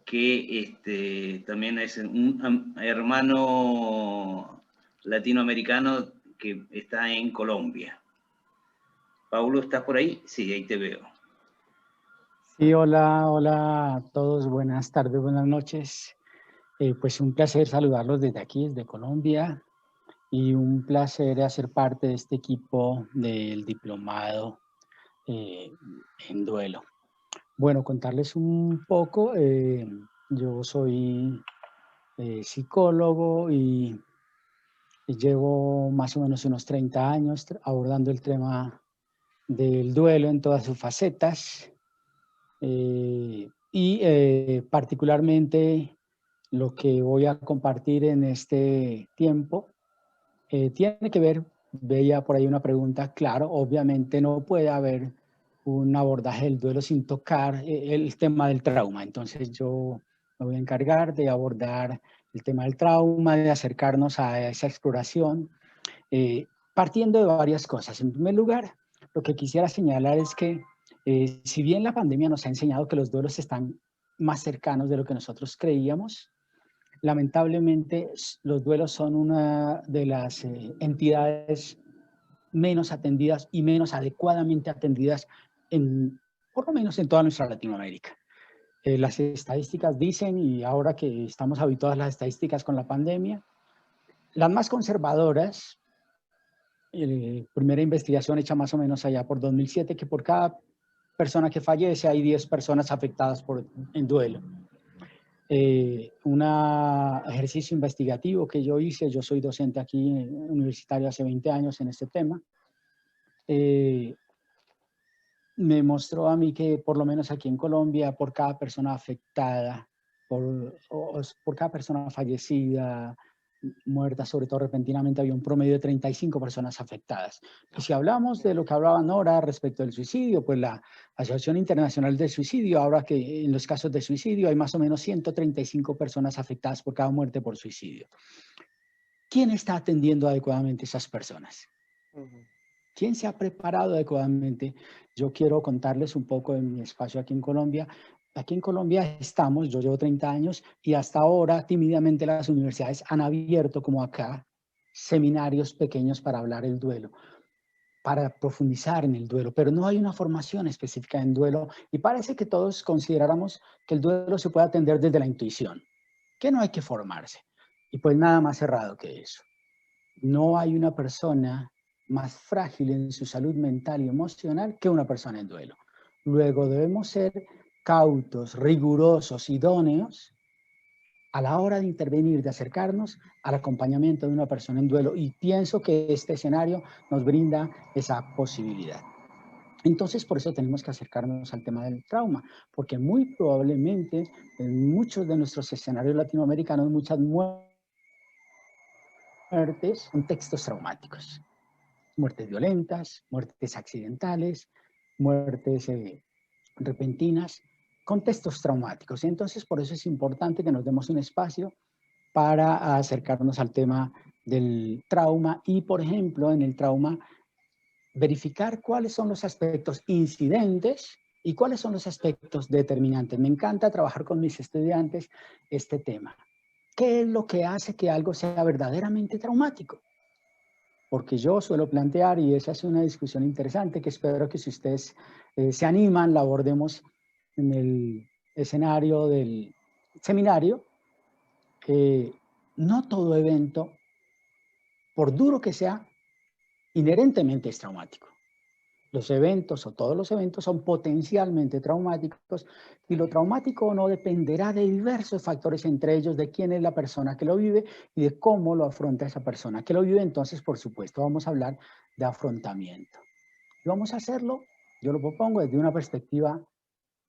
S2: que también es un hermano latinoamericano que está en Colombia. Paulo, ¿estás por ahí? Sí, ahí te veo.
S7: Sí, hola, hola a todos, buenas tardes, buenas noches. Pues un placer saludarlos desde aquí, desde Colombia, y un placer hacer parte de este equipo del diplomado en duelo. Bueno, contarles un poco, yo soy psicólogo y llevo más o menos unos 30 años abordando el tema del duelo en todas sus facetas. Particularmente lo que voy a compartir en este tiempo tiene que ver, veía por ahí una pregunta, claro, obviamente no puede haber un abordaje del duelo sin tocar el tema del trauma. Entonces yo me voy a encargar de abordar el tema del trauma, de acercarnos a esa exploración, partiendo de varias cosas. En primer lugar, lo que quisiera señalar es que si bien la pandemia nos ha enseñado que los duelos están más cercanos de lo que nosotros creíamos, lamentablemente los duelos son una de las entidades menos atendidas y menos adecuadamente atendidas por lo menos en toda nuestra Latinoamérica. Las estadísticas dicen, y ahora que estamos habituados a las estadísticas con la pandemia, las más conservadoras, primera investigación hecha más o menos allá por 2007, que por cada persona que fallece hay 10 personas afectadas en duelo. Un ejercicio investigativo que yo hice, yo soy docente aquí universitario hace 20 años en este tema, me mostró a mí que por lo menos aquí en Colombia, por cada persona afectada, por cada persona fallecida, muerta, sobre todo repentinamente, había un promedio de 35 personas afectadas. Y si hablamos de lo que hablaban ahora respecto del suicidio, pues la Asociación Internacional del Suicidio, ahora que en los casos de suicidio hay más o menos 135 personas afectadas por cada muerte por suicidio. ¿Quién está atendiendo adecuadamente a esas personas? ¿Quién se ha preparado adecuadamente? Yo quiero contarles un poco de mi espacio aquí en Colombia. Aquí en Colombia estamos, yo llevo 30 años y hasta ahora tímidamente las universidades han abierto, como acá, seminarios pequeños para hablar el duelo, para profundizar en el duelo, pero no hay una formación específica en duelo y parece que todos consideráramos que el duelo se puede atender desde la intuición, que no hay que formarse. Y pues nada más errado que eso. No hay una persona más frágil en su salud mental y emocional que una persona en duelo. Luego debemos ser cautos, rigurosos, idóneos a la hora de intervenir, de acercarnos al acompañamiento de una persona en duelo. Y pienso que este escenario nos brinda esa posibilidad. Entonces, por eso tenemos que acercarnos al tema del trauma, porque muy probablemente en muchos de nuestros escenarios latinoamericanos, muchas muertes, contextos traumáticos. Muertes violentas, muertes accidentales, muertes repentinas, contextos traumáticos. Y entonces, por eso es importante que nos demos un espacio para acercarnos al tema del trauma y, por ejemplo, en el trauma, verificar cuáles son los aspectos incidentes y cuáles son los aspectos determinantes. Me encanta trabajar con mis estudiantes este tema. ¿Qué es lo que hace que algo sea verdaderamente traumático? Porque yo suelo plantear, y esa es una discusión interesante que espero que si ustedes se animan, la abordemos en el escenario del seminario, no todo evento, por duro que sea, inherentemente es traumático. Los eventos o todos los eventos son potencialmente traumáticos y lo traumático no dependerá de diversos factores, entre ellos de quién es la persona que lo vive y de cómo lo afronta esa persona que lo vive. Entonces, por supuesto, vamos a hablar de afrontamiento. Y vamos a hacerlo, yo lo propongo desde una perspectiva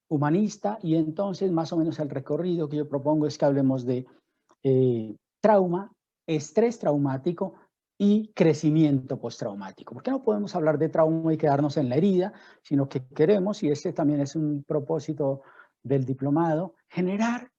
S7: humanista y entonces más o menos el recorrido que yo propongo es que hablemos de trauma, estrés traumático y crecimiento postraumático. ¿Por qué no podemos hablar de trauma y quedarnos en la herida, sino que queremos, y ese también es un propósito del diplomado, generar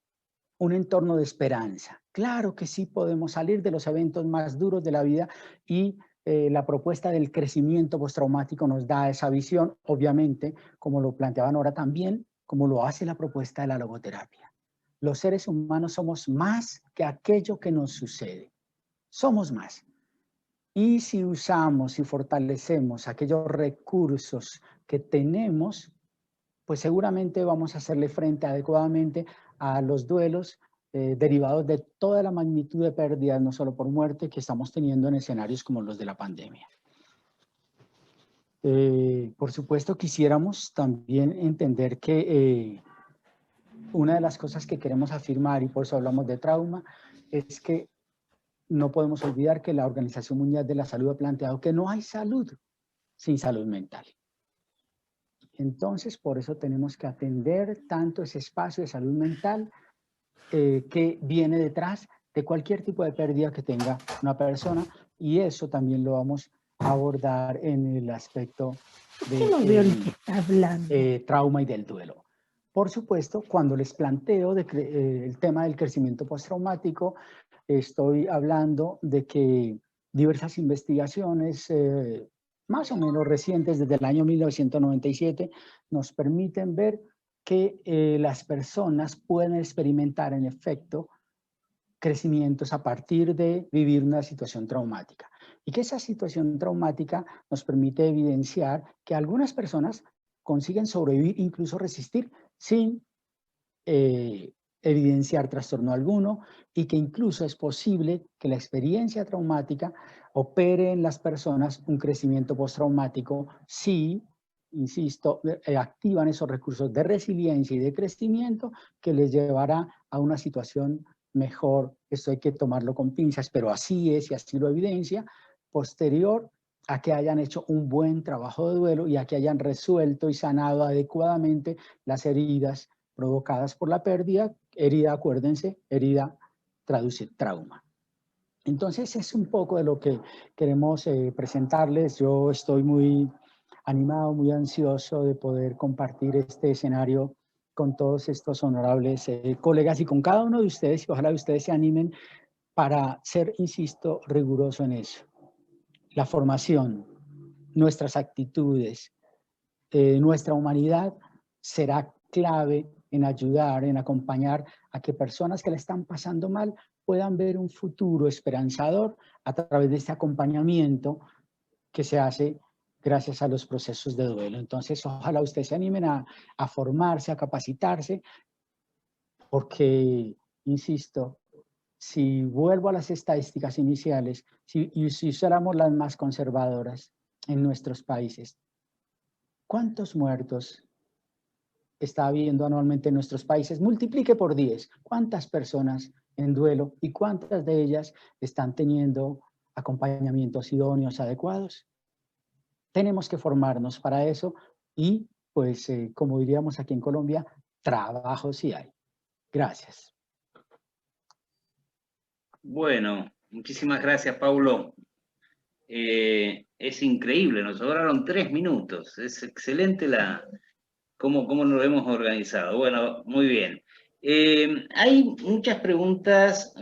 S7: un entorno de esperanza? Claro que sí podemos salir de los eventos más duros de la vida y la propuesta del crecimiento postraumático nos da esa visión, obviamente, como lo planteaban ahora también, como lo hace la propuesta de la logoterapia. Los seres humanos somos más que aquello que nos sucede. Somos más. Y si usamos y fortalecemos aquellos recursos que tenemos, pues seguramente vamos a hacerle frente adecuadamente a los duelos derivados de toda la magnitud de pérdidas, no solo por muerte, que estamos teniendo en escenarios como los de la pandemia. Por supuesto, quisiéramos también entender que una de las cosas que queremos afirmar, y por eso hablamos de trauma, es que no podemos olvidar que la Organización Mundial de la Salud ha planteado que no hay salud sin salud mental. Entonces, por eso tenemos que atender tanto ese espacio de salud mental que viene detrás de cualquier tipo de pérdida que tenga una persona, y eso también lo vamos a abordar en el aspecto de trauma y del duelo. Por supuesto, cuando les planteo el tema del crecimiento postraumático, estoy hablando de que diversas investigaciones más o menos recientes, desde el año 1997, nos permiten ver que las personas pueden experimentar en efecto crecimientos a partir de vivir una situación traumática. Y que esa situación traumática nos permite evidenciar que algunas personas consiguen sobrevivir, incluso resistir, sin evidenciar trastorno alguno, y que incluso es posible que la experiencia traumática opere en las personas un crecimiento postraumático si, insisto, activan esos recursos de resiliencia y de crecimiento que les llevará a una situación mejor. Esto hay que tomarlo con pinzas, pero así es y así lo evidencia, posterior a que hayan hecho un buen trabajo de duelo y a que hayan resuelto y sanado adecuadamente las heridas provocadas por la pérdida. Herida, acuérdense, herida traduce trauma. Entonces es un poco de lo que queremos presentarles. Yo estoy muy animado, muy ansioso de poder compartir este escenario con todos estos honorables colegas y con cada uno de ustedes, y ojalá ustedes se animen para ser, insisto, riguroso en eso. La formación, nuestras actitudes, nuestra humanidad será clave en ayudar, en acompañar a que personas que la están pasando mal puedan ver un futuro esperanzador a través de este acompañamiento que se hace gracias a los procesos de duelo. Entonces, ojalá ustedes se animen a formarse, a capacitarse, porque, insisto, si vuelvo a las estadísticas iniciales, si usáramos las más conservadoras en nuestros países, ¿cuántos muertos está habiendo anualmente en nuestros países? Multiplique por 10. ¿Cuántas personas en duelo y cuántas de ellas están teniendo acompañamientos idóneos, adecuados? Tenemos que formarnos para eso y, pues, como diríamos aquí en Colombia, trabajo sí hay. Gracias.
S2: Bueno, muchísimas gracias, Paulo. Es increíble, nos sobraron 3 minutos. Es excelente cómo nos hemos organizado. Bueno, muy bien. Hay muchas preguntas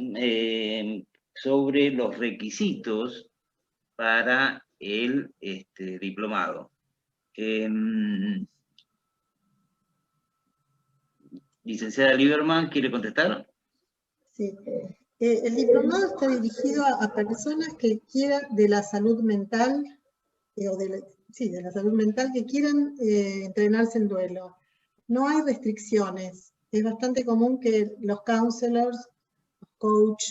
S2: sobre los requisitos para el diplomado. Licenciada Lieberman, ¿quiere contestar?
S1: Sí. El diplomado está dirigido a personas que quieran de la salud mental, de la salud mental, que quieran entrenarse en duelo. No hay restricciones. Es bastante común que los counselors, coach,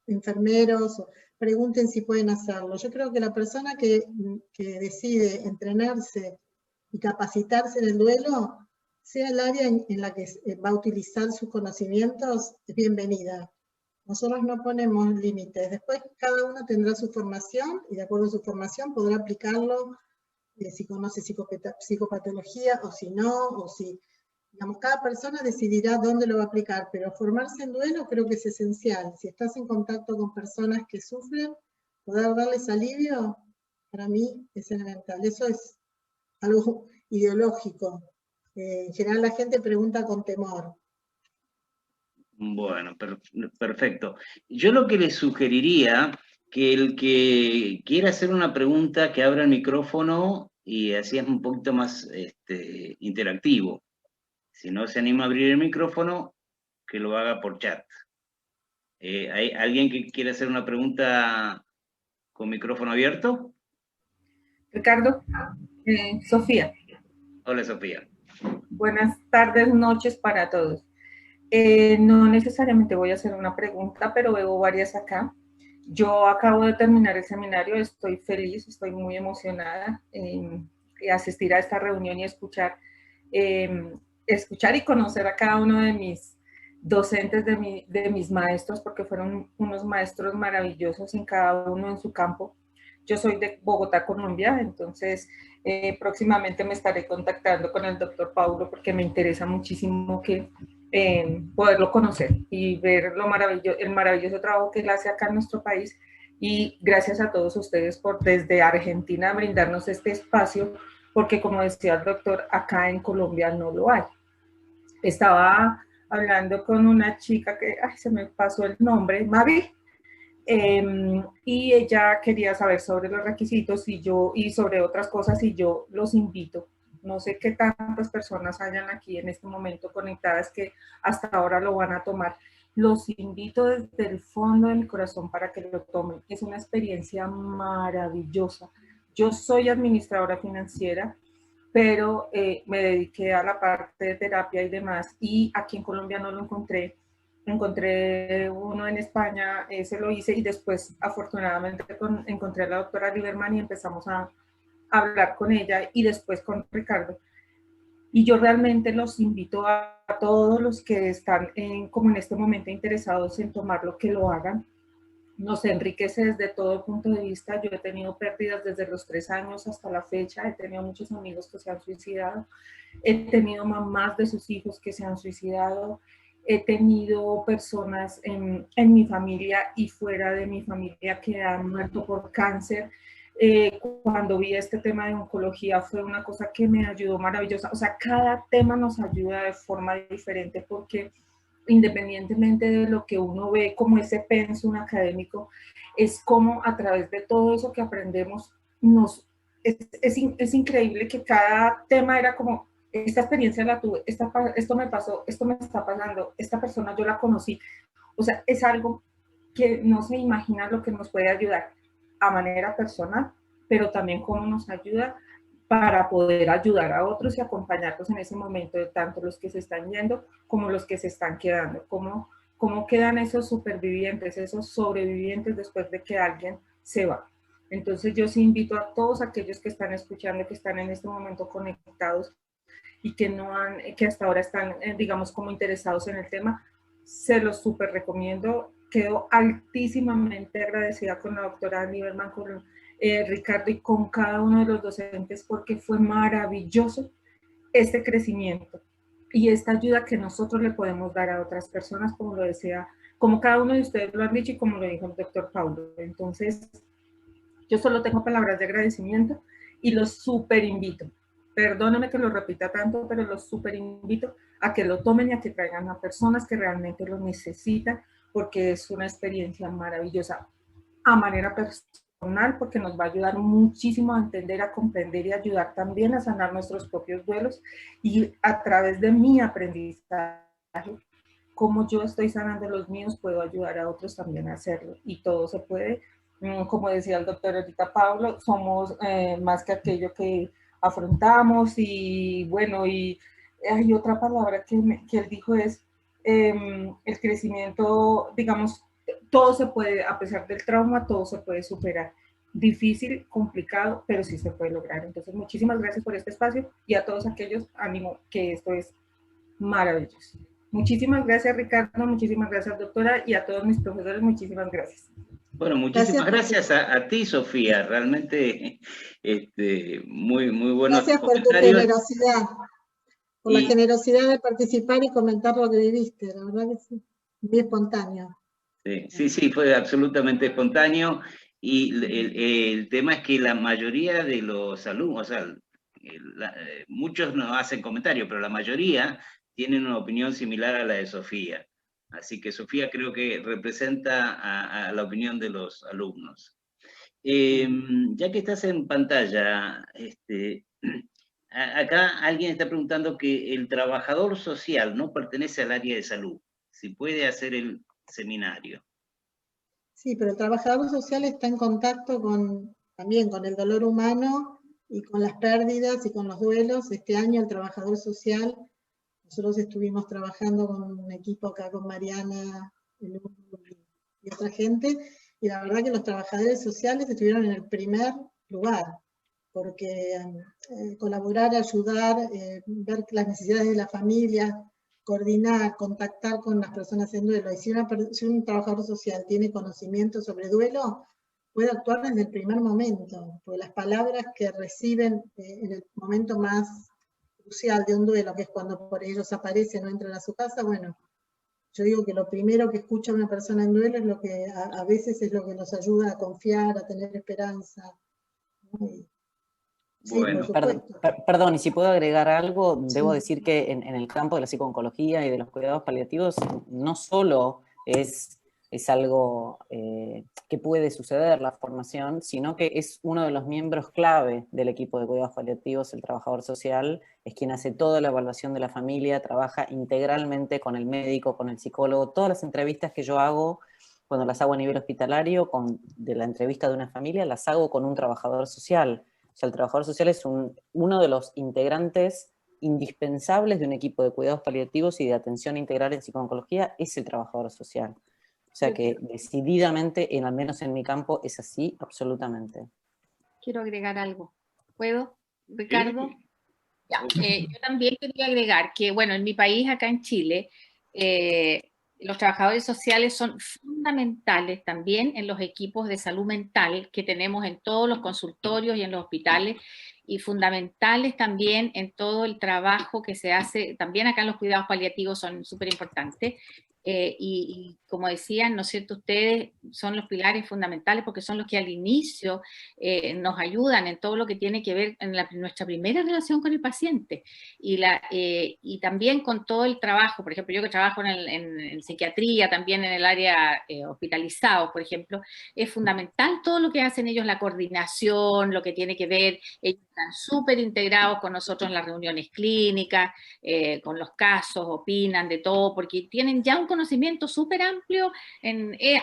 S1: enfermeros, pregunten si pueden hacerlo. Yo creo que la persona que decide entrenarse y capacitarse en el duelo, sea el área en la que va a utilizar sus conocimientos, es bienvenida. Nosotros no ponemos límites. Después cada uno tendrá su formación y de acuerdo a su formación podrá aplicarlo si conoce psicopatología o si no, o si, digamos, cada persona decidirá dónde lo va a aplicar, pero formarse en duelo creo que es esencial. Si estás en contacto con personas que sufren, poder darles alivio, para mí es elemental. Eso es algo ideológico. En general la gente pregunta con temor.
S2: Bueno, perfecto. Yo lo que les sugeriría, que el que quiera hacer una pregunta, que abra el micrófono y así es un poquito más interactivo. Si no se anima a abrir el micrófono, que lo haga por chat. ¿Hay alguien que quiera hacer una pregunta con micrófono abierto?
S8: Ricardo, Sofía.
S2: Hola, Sofía.
S8: Buenas tardes, noches para todos. No necesariamente voy a hacer una pregunta, pero veo varias acá. Yo acabo de terminar el seminario, estoy feliz, estoy muy emocionada de asistir a esta reunión y escuchar y conocer a cada uno de mis docentes, de mis maestros, porque fueron unos maestros maravillosos en cada uno en su campo. Yo soy de Bogotá, Colombia, entonces próximamente me estaré contactando con el doctor Paulo porque me interesa muchísimo poderlo conocer y ver el maravilloso trabajo que él hace acá en nuestro país. Y gracias a todos ustedes por desde Argentina brindarnos este espacio, porque como decía el doctor, acá en Colombia no lo hay. Estaba hablando con una chica que, ay, se me pasó el nombre, Mavi, y ella quería saber sobre los requisitos y sobre otras cosas, y yo los invito. No sé qué tantas personas hayan aquí en este momento conectadas que hasta ahora lo van a tomar. Los invito desde el fondo de mi corazón para que lo tomen. Es una experiencia maravillosa. Yo soy administradora financiera, pero me dediqué a la parte de terapia y demás, y aquí en Colombia no lo encontré. Encontré uno en España, ese lo hice, y después afortunadamente encontré a la doctora Lieberman y empezamos a hablar con ella, y después con Ricardo. Y yo realmente los invito a todos los que están como en este momento interesados en tomarlo, que lo hagan. Nos enriquece desde todo punto de vista. Yo he tenido pérdidas desde los 3 años hasta la fecha, he tenido muchos amigos que se han suicidado, he tenido mamás de sus hijos que se han suicidado, he tenido personas en mi familia y fuera de mi familia que han muerto por cáncer. Cuando vi este tema de oncología fue una cosa que me ayudó maravillosa. O sea, cada tema nos ayuda de forma diferente, porque independientemente de lo que uno ve como ese pensum académico, es como a través de todo eso que aprendemos, es increíble que cada tema era como, esta experiencia la tuve, esto me pasó, esto me está pasando, esta persona yo la conocí. O sea, es algo que no se imagina lo que nos puede ayudar a manera personal, pero también cómo nos ayuda para poder ayudar a otros y acompañarlos en ese momento, de tanto los que se están yendo como los que se están quedando. Cómo quedan esos supervivientes, esos sobrevivientes después de que alguien se va. Entonces yo sí invito a todos aquellos que están escuchando, que están en este momento conectados y que hasta ahora están, digamos, como interesados en el tema, se los súper recomiendo. Quedo altísimamente agradecida con la doctora Lieberman, con Ricardo y con cada uno de los docentes, porque fue maravilloso este crecimiento y esta ayuda que nosotros le podemos dar a otras personas, como lo decía, como cada uno de ustedes lo han dicho y como lo dijo el doctor Paulo. Entonces, yo solo tengo palabras de agradecimiento y los súper invito. Perdóname que lo repita tanto, pero los súper invito a que lo tomen y a que traigan a personas que realmente lo necesitan, porque es una experiencia maravillosa a manera personal, porque nos va a ayudar muchísimo a entender, a comprender y ayudar también a sanar nuestros propios duelos, y a través de mi aprendizaje, como yo estoy sanando los míos, puedo ayudar a otros también a hacerlo, y todo se puede. Como decía el doctor ahorita Pablo, somos más que aquello que afrontamos. Y bueno, y hay otra palabra que él dijo, es el crecimiento. Digamos, todo se puede, a pesar del trauma, todo se puede superar. Difícil, complicado, pero sí se puede lograr. Entonces, muchísimas gracias por este espacio, y a todos aquellos, ánimo, que esto es maravilloso. Muchísimas gracias, Ricardo, muchísimas gracias, doctora, y a todos mis profesores, muchísimas gracias.
S2: Bueno, muchísimas gracias a ti, Sofía. Realmente muy buenos
S1: gracias por tu generosidad, por la generosidad de participar y comentar lo que viviste. La verdad que sí, muy espontáneo.
S2: Sí, fue absolutamente espontáneo. Y el tema es que la mayoría de los alumnos, o sea, muchos no hacen comentarios, pero la mayoría tienen una opinión similar a la de Sofía. Así que Sofía creo que representa a la opinión de los alumnos. Ya que estás en pantalla, acá alguien está preguntando que el trabajador social no pertenece al área de salud, si puede hacer el seminario.
S1: Sí, pero el trabajador social está en contacto también con el dolor humano Y con las pérdidas y con los duelos, este año el trabajador social, nosotros estuvimos trabajando con un equipo acá con Mariana y otra gente, y la verdad que los trabajadores sociales estuvieron en el primer lugar, porque colaborar, ayudar, ver las necesidades de la familia, coordinar, contactar con las personas en duelo. Y si un trabajador social tiene conocimiento sobre duelo, puede actuar desde el primer momento, porque las palabras que reciben en el momento más crucial de un duelo, que es cuando por ellos aparecen o entran a su casa, bueno, yo digo que lo primero que escucha una persona en duelo es lo que a veces es lo que nos ayuda a confiar, a tener esperanza, ¿no? Sí,
S2: bueno,
S4: perdón, y si puedo agregar algo, debo decir que en el campo de la psicooncología y de los cuidados paliativos no solo es algo que puede suceder la formación, sino que es uno de los miembros clave del equipo de cuidados paliativos, el trabajador social, es quien hace toda la evaluación de la familia, trabaja integralmente con el médico, con el psicólogo. Todas las entrevistas que yo hago, cuando las hago a nivel hospitalario, de la entrevista de una familia, las hago con un trabajador social. O sea, el trabajador social es uno de los integrantes indispensables de un equipo de cuidados paliativos y de atención integral en psicooncología, es el trabajador social. O sea que decididamente, al menos en mi campo, es así absolutamente.
S3: Quiero agregar algo. ¿Puedo, Ricardo? Ya, yo también quería agregar que, bueno, en mi país, acá en Chile, los trabajadores sociales son fundamentales también en los equipos de salud mental que tenemos en todos los consultorios y en los hospitales, y fundamentales también en todo el trabajo que se hace, también acá en los cuidados paliativos son súper importantes. Y como decían, ¿no es cierto?, ustedes son los pilares fundamentales porque son los que al inicio nos ayudan en todo lo que tiene que ver en nuestra primera relación con el paciente y también con todo el trabajo. Por ejemplo, yo que trabajo en psiquiatría, también en el área hospitalizados, por ejemplo, es fundamental todo lo que hacen ellos, la coordinación, lo que tiene que ver, ellos están súper integrados con nosotros en las reuniones clínicas, con los casos, opinan de todo, porque tienen ya un conocimiento súper amplio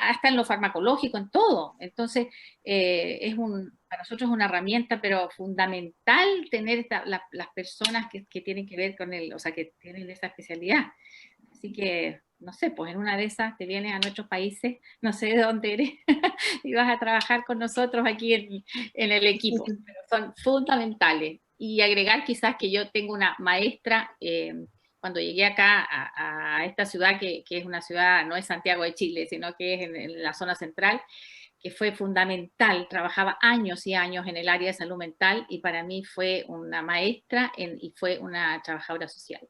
S3: hasta en lo farmacológico, en todo. Entonces, para nosotros es una herramienta, pero fundamental tener las personas que tienen que ver con o sea, que tienen esa especialidad. Así que, no sé, pues en una de esas te vienes a nuestros países, no sé de dónde eres, y vas a trabajar con nosotros aquí en el equipo. Pero son fundamentales. Y agregar quizás que yo tengo una maestra, cuando llegué acá a esta ciudad, que es una ciudad, no es Santiago de Chile, sino que es en la zona central, que fue fundamental, trabajaba años y años en el área de salud mental y para mí fue una maestra y fue una trabajadora social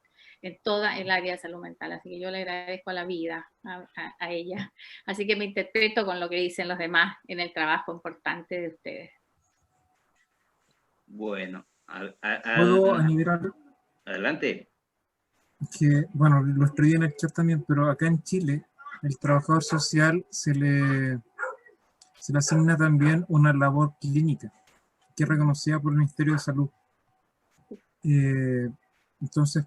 S3: en toda el área de salud mental, así que yo le agradezco a la vida a ella, así que me interpreto con lo que dicen los demás en el trabajo importante de ustedes.
S2: Bueno,
S9: ¿puedo añadir
S2: adelante?
S9: Que, bueno, lo escribí en el chat también, pero acá en Chile el trabajador social se le asigna también una labor clínica que es reconocida por el Ministerio de Salud. Entonces,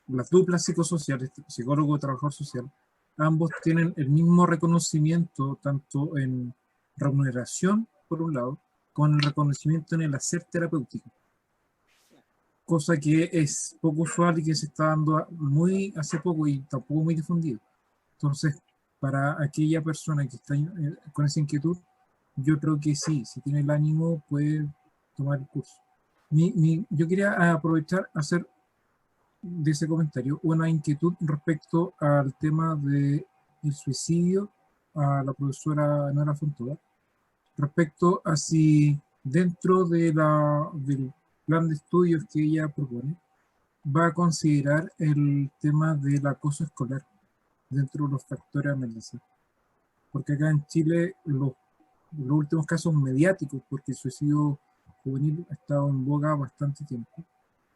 S9: las duplas psicosociales, psicólogo y trabajador social, ambos tienen el mismo reconocimiento, tanto en remuneración, por un lado, con el reconocimiento en el hacer terapéutico. Cosa que es poco usual y que se está dando muy hace poco y tampoco muy difundido. Entonces, para aquella persona que está con esa inquietud, yo creo que sí, si tiene el ánimo, puede tomar el curso. Yo quería aprovechar hacer de ese comentario una inquietud respecto al tema del suicidio a la profesora Nora Fontova, respecto a si dentro del plan de estudios que ella propone va a considerar el tema del acoso escolar dentro de los factores a analizar. Porque acá en Chile los últimos casos mediáticos, porque el suicidio juvenil ha estado en boga bastante tiempo,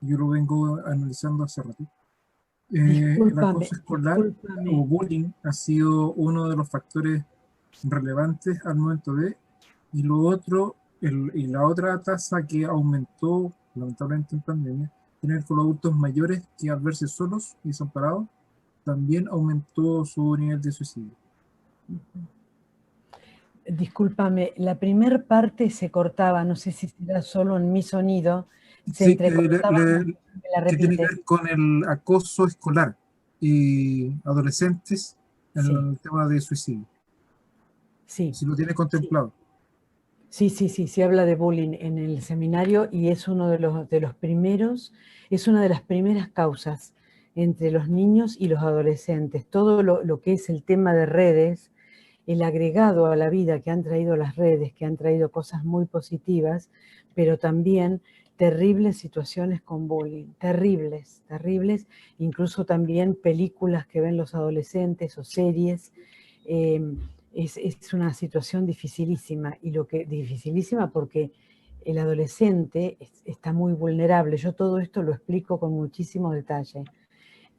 S9: yo lo vengo analizando hace rato. El acoso escolar o bullying ha sido uno de los factores relevantes al momento de, y lo otro, y la otra tasa que aumentó lamentablemente en pandemia, tiene que ver con los adultos mayores que al verse solos y desamparados, también aumentó su nivel de suicidio.
S5: Discúlpame, la primer parte se cortaba, no sé si será solo en mi sonido, se
S9: Sí,
S5: entrecortaba, ¿me la
S9: que tiene que
S5: repite?
S9: ver con el acoso escolar y adolescentes en
S5: Sí,
S9: el tema de suicidio.
S5: sí,
S9: Si lo tiene
S5: sí.
S9: contemplado.
S5: Sí, habla de bullying en el seminario y es uno de los primeros, es una de las primeras causas entre los niños y los adolescentes. Todo lo que es el tema de redes, el agregado a la vida que han traído las redes, que han traído cosas muy positivas, pero también terribles situaciones con bullying, terribles, terribles, incluso también películas que ven los adolescentes o series. Es una situación dificilísima, dificilísima porque el adolescente está muy vulnerable. Yo todo esto lo explico con muchísimo detalle.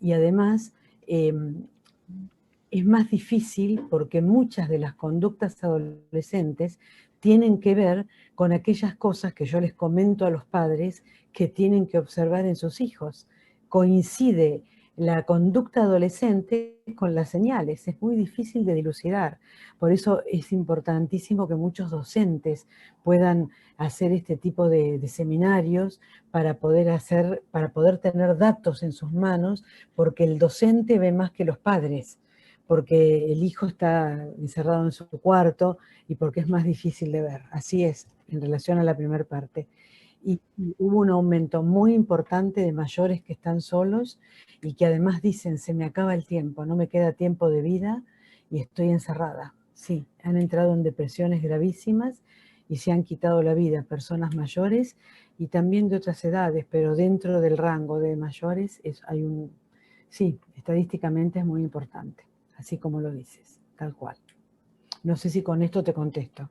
S5: Y además, es más difícil porque muchas de las conductas adolescentes tienen que ver con aquellas cosas que yo les comento a los padres que tienen que observar en sus hijos. Coincide la conducta adolescente con las señales, es muy difícil de dilucidar. Por eso es importantísimo que muchos docentes puedan hacer este tipo de seminarios para poder tener datos en sus manos, porque el docente ve más que los padres, porque el hijo está encerrado en su cuarto y porque es más difícil de ver. Así es, en relación a la primera parte. Y hubo un aumento muy importante de mayores que están solos y que además dicen, se me acaba el tiempo, no me queda tiempo de vida y estoy encerrada. Sí, han entrado en depresiones gravísimas y se han quitado la vida personas mayores y también de otras edades, pero dentro del rango de mayores sí, estadísticamente es muy importante, así como lo dices, tal cual. No sé si con esto te contesto.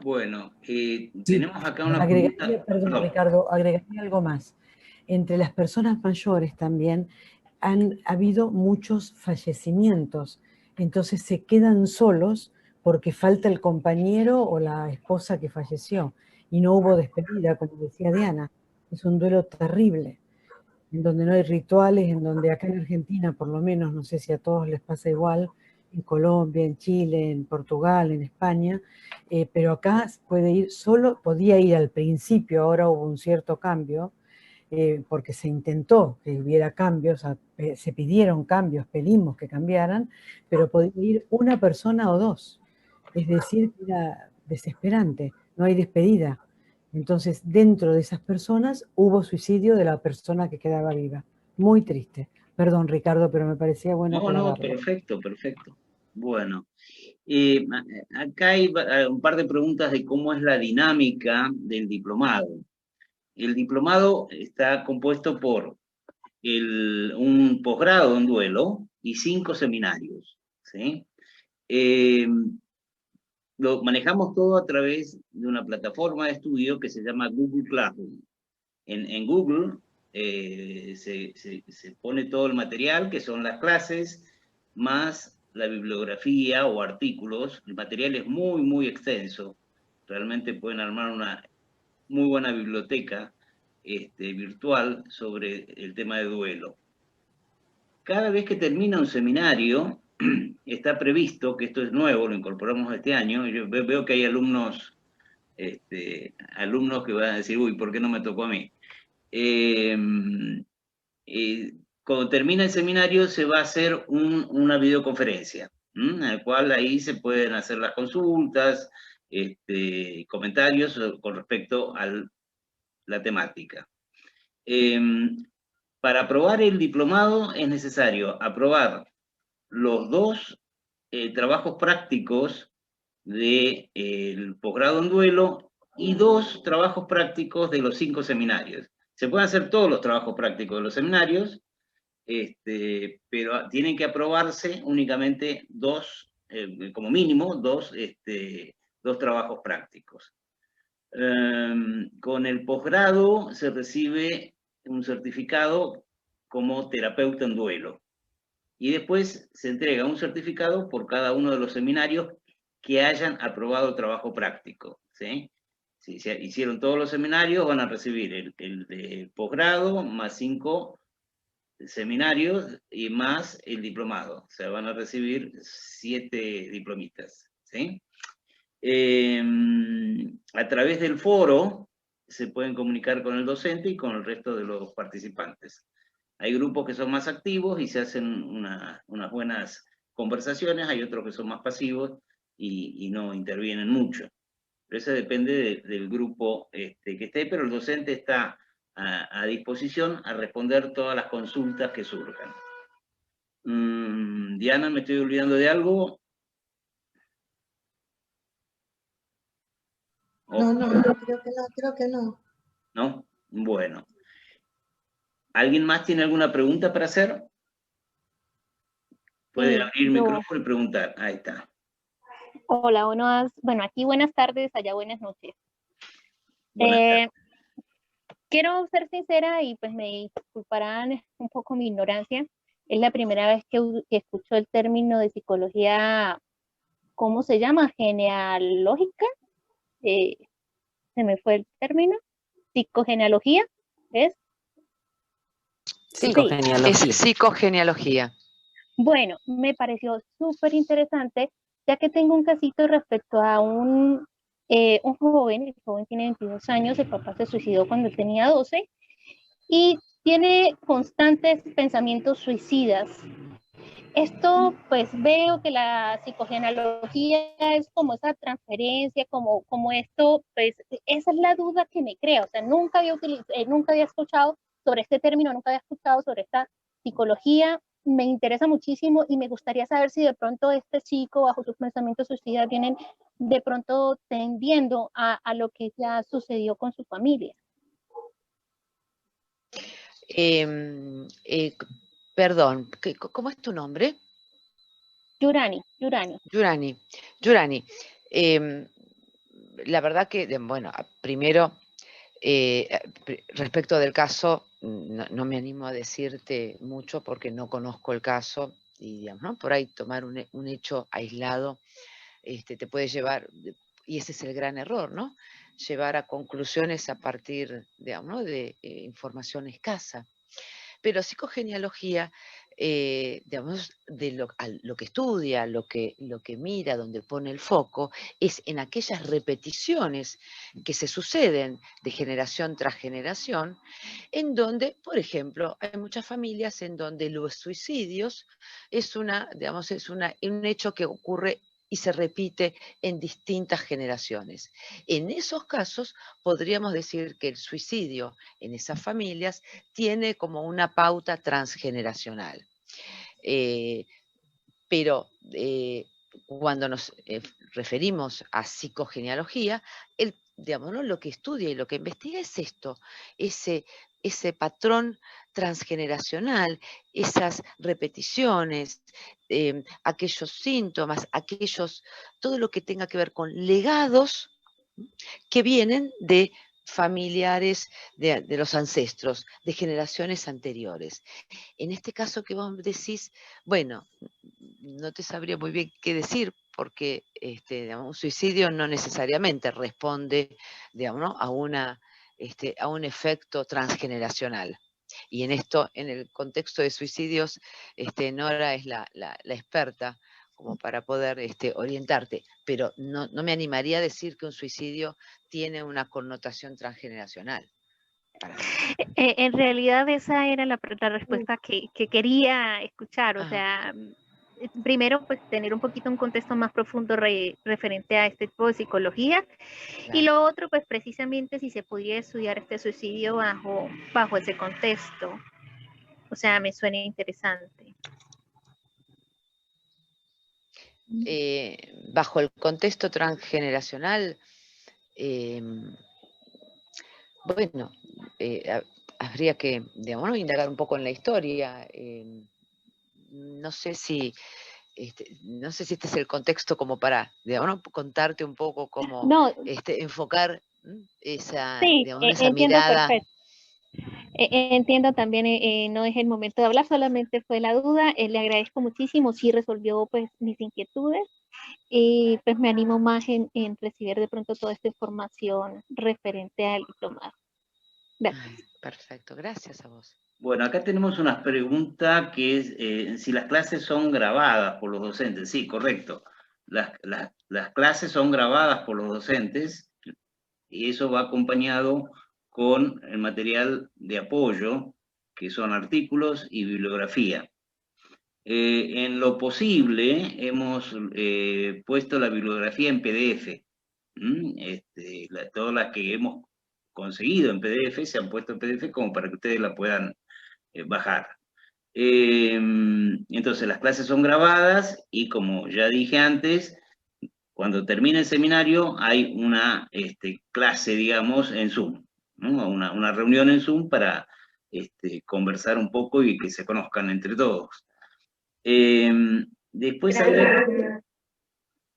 S2: Bueno, tenemos acá una
S5: Agregaría,
S2: pregunta.
S5: perdón,
S2: Perdón.
S5: Ricardo, agregaría algo más. Entre las personas mayores también han habido muchos fallecimientos, entonces se quedan solos porque falta el compañero o la esposa que falleció y no hubo despedida, como decía Diana. Es un duelo terrible, en donde no hay rituales, en donde acá en Argentina, por lo menos, no sé si a todos les pasa igual, en Colombia, en Chile, en Portugal, en España, pero acá podía ir al principio, ahora hubo un cierto cambio, porque se intentó que hubiera cambios, se pidieron cambios, pedimos que cambiaran, pero podía ir una persona o dos. Es decir, era desesperante, no hay despedida. Entonces, dentro de esas personas hubo suicidio de la persona que quedaba viva. Muy triste. Perdón, Ricardo, pero me parecía bueno
S2: No,
S5: aclararlo.
S2: perfecto. Bueno, acá hay un par de preguntas de cómo es la dinámica del diplomado. El diplomado está compuesto por un posgrado en duelo y 5 seminarios, ¿sí? Lo manejamos todo a través de una plataforma de estudio que se llama Google Classroom. En Google se pone todo el material, que son las clases, más la bibliografía o artículos. El material es muy, muy extenso. Realmente pueden armar una muy buena biblioteca virtual sobre el tema de duelo. Cada vez que termina un seminario, está previsto, que esto es nuevo, lo incorporamos este año, yo veo que hay alumnos que van a decir, uy, ¿por qué no me tocó a mí? Cuando termina el seminario se va a hacer una videoconferencia, en la cual ahí se pueden hacer las consultas, comentarios con respecto a la temática. Para aprobar el diplomado es necesario aprobar los 2 trabajos prácticos del posgrado en duelo y 2 trabajos prácticos de los 5 seminarios. Se pueden hacer todos los trabajos prácticos de los seminarios, pero tienen que aprobarse únicamente 2, como mínimo, 2 trabajos prácticos. Con el posgrado se recibe un certificado como terapeuta en duelo. Y después se entrega un certificado por cada uno de los seminarios que hayan aprobado trabajo práctico, ¿sí? Si se hicieron todos los seminarios, van a recibir el de posgrado más 5 seminarios y más el diplomado. O sea, van a recibir 7 diplomistas, ¿sí? A través del foro se pueden comunicar con el docente y con el resto de los participantes. Hay grupos que son más activos y se hacen unas buenas conversaciones, hay otros que son más pasivos y no intervienen mucho. Pero eso depende del grupo que esté, pero el docente está a disposición a responder todas las consultas que surjan. Diana, ¿me estoy olvidando de algo?
S1: No, creo que no.
S2: ¿No? Bueno. ¿Alguien más tiene alguna pregunta para hacer? Puede abrir el micrófono y preguntar. Ahí está.
S10: Hola, bueno, aquí buenas tardes, allá buenas noches.
S2: Buenas tardes.
S10: Quiero ser sincera y pues me disculparán un poco mi ignorancia. Es la primera vez que escucho el término de psicología, ¿cómo se llama? Genealógica. Se me fue el término. Psicogenealogía, ¿es?
S6: Psicogenealogía. Es psicogenealogía.
S10: Bueno, me pareció súper interesante, ya que tengo un casito respecto a un joven, el joven tiene 22 años, el papá se suicidó cuando tenía 12, y tiene constantes pensamientos suicidas. Esto, pues veo que la psicogenealogía es como esa transferencia, como esto, pues esa es la duda que me crea. O sea, nunca había escuchado sobre este término, nunca había escuchado sobre esta psicología. Me interesa muchísimo y me gustaría saber si de pronto este chico, bajo sus pensamientos suicidas, vienen de pronto tendiendo a lo que ya sucedió con su familia.
S6: Perdón, ¿cómo es tu nombre?
S10: Yurani.
S6: La verdad que, bueno, primero, respecto del caso, no me animo a decirte mucho porque no conozco el caso y, digamos, ¿no? Por ahí tomar un hecho aislado te puede llevar, y ese es el gran error, ¿no? Llevar a conclusiones a partir, digamos, ¿no? de información escasa. Pero psicogenealogía, digamos, de lo que estudia, lo que mira, donde pone el foco, es en aquellas repeticiones que se suceden de generación tras generación, en donde, por ejemplo, hay muchas familias en donde los suicidios es un hecho que ocurre y se repite en distintas generaciones. En esos casos podríamos decir que el suicidio en esas familias tiene como una pauta transgeneracional. Pero cuando nos referimos a psicogenealogía, digamos, ¿no? Lo que estudia y lo que investiga es esto, ese patrón transgeneracional, esas repeticiones, aquellos síntomas, todo lo que tenga que ver con legados que vienen de familiares de los ancestros, de generaciones anteriores. En este caso que vos decís, bueno, no te sabría muy bien qué decir, porque un suicidio no necesariamente responde, digamos, ¿no? a un efecto transgeneracional. Y en el contexto de suicidios, Nora es la experta como para poder orientarte, pero no me animaría a decir que un suicidio tiene una connotación transgeneracional.
S10: En realidad esa era la respuesta que quería escuchar, o sea, primero pues tener un poquito un contexto más profundo referente a este tipo de psicología, y lo otro pues precisamente si se podría estudiar este suicidio bajo ese contexto, o sea, me suena interesante.
S6: Bajo el contexto transgeneracional, bueno, habría que, digamos, indagar un poco en la historia. No sé si este es el contexto como para, digamos, contarte un poco cómo enfocar esa,
S10: sí,
S6: digamos, esa
S10: entiendo
S6: mirada.
S10: perfecto. Entiendo también, no es el momento de hablar, solamente fue la duda. Le agradezco muchísimo, sí resolvió pues mis inquietudes y pues me animo más en recibir de pronto toda esta información referente al diplomado. Gracias.
S6: Perfecto, gracias a vos.
S2: Bueno, acá tenemos una pregunta que es si las clases son grabadas por los docentes. Sí, correcto. Las clases son grabadas por los docentes y eso va acompañado con el material de apoyo, que son artículos y bibliografía. En lo posible hemos puesto la bibliografía en PDF. Todas las que hemos conseguido en PDF se han puesto en PDF como para que ustedes la puedan bajar. Entonces las clases son grabadas y como ya dije antes, cuando termina el seminario hay una clase, digamos, en Zoom, ¿no? Una reunión en Zoom para conversar un poco y que se conozcan entre todos. Después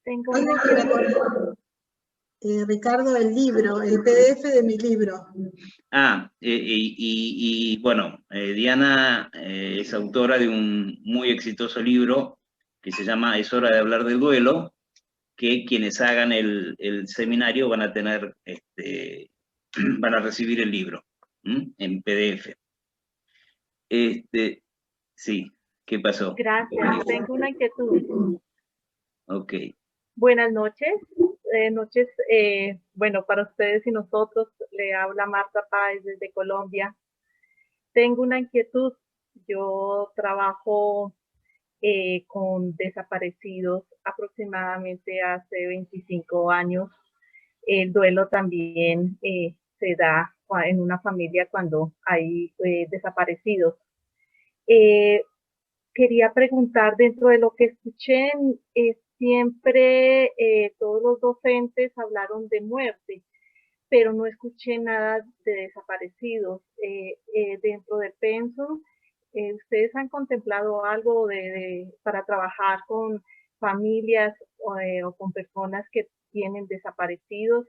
S10: Tengo
S1: Algo quiero poner, Ricardo, el libro, el PDF de mi libro.
S2: Bueno, Diana es autora de un muy exitoso libro que se llama Es hora de hablar del duelo, que quienes hagan el seminario van a tener, van a recibir el libro en PDF. Sí, ¿qué pasó?
S11: Gracias, tengo una inquietud.
S2: Ok.
S11: Buenas noches. Bueno, para ustedes y nosotros, le habla Marta Páez desde Colombia. Tengo una inquietud. Yo trabajo con desaparecidos aproximadamente hace 25 años. El duelo también se da en una familia cuando hay desaparecidos. Quería preguntar, dentro de lo que escuché, siempre todos los docentes hablaron de muerte, pero no escuché nada de desaparecidos. Dentro del pensum, ¿ustedes han contemplado algo para trabajar con familias o con personas que tienen desaparecidos?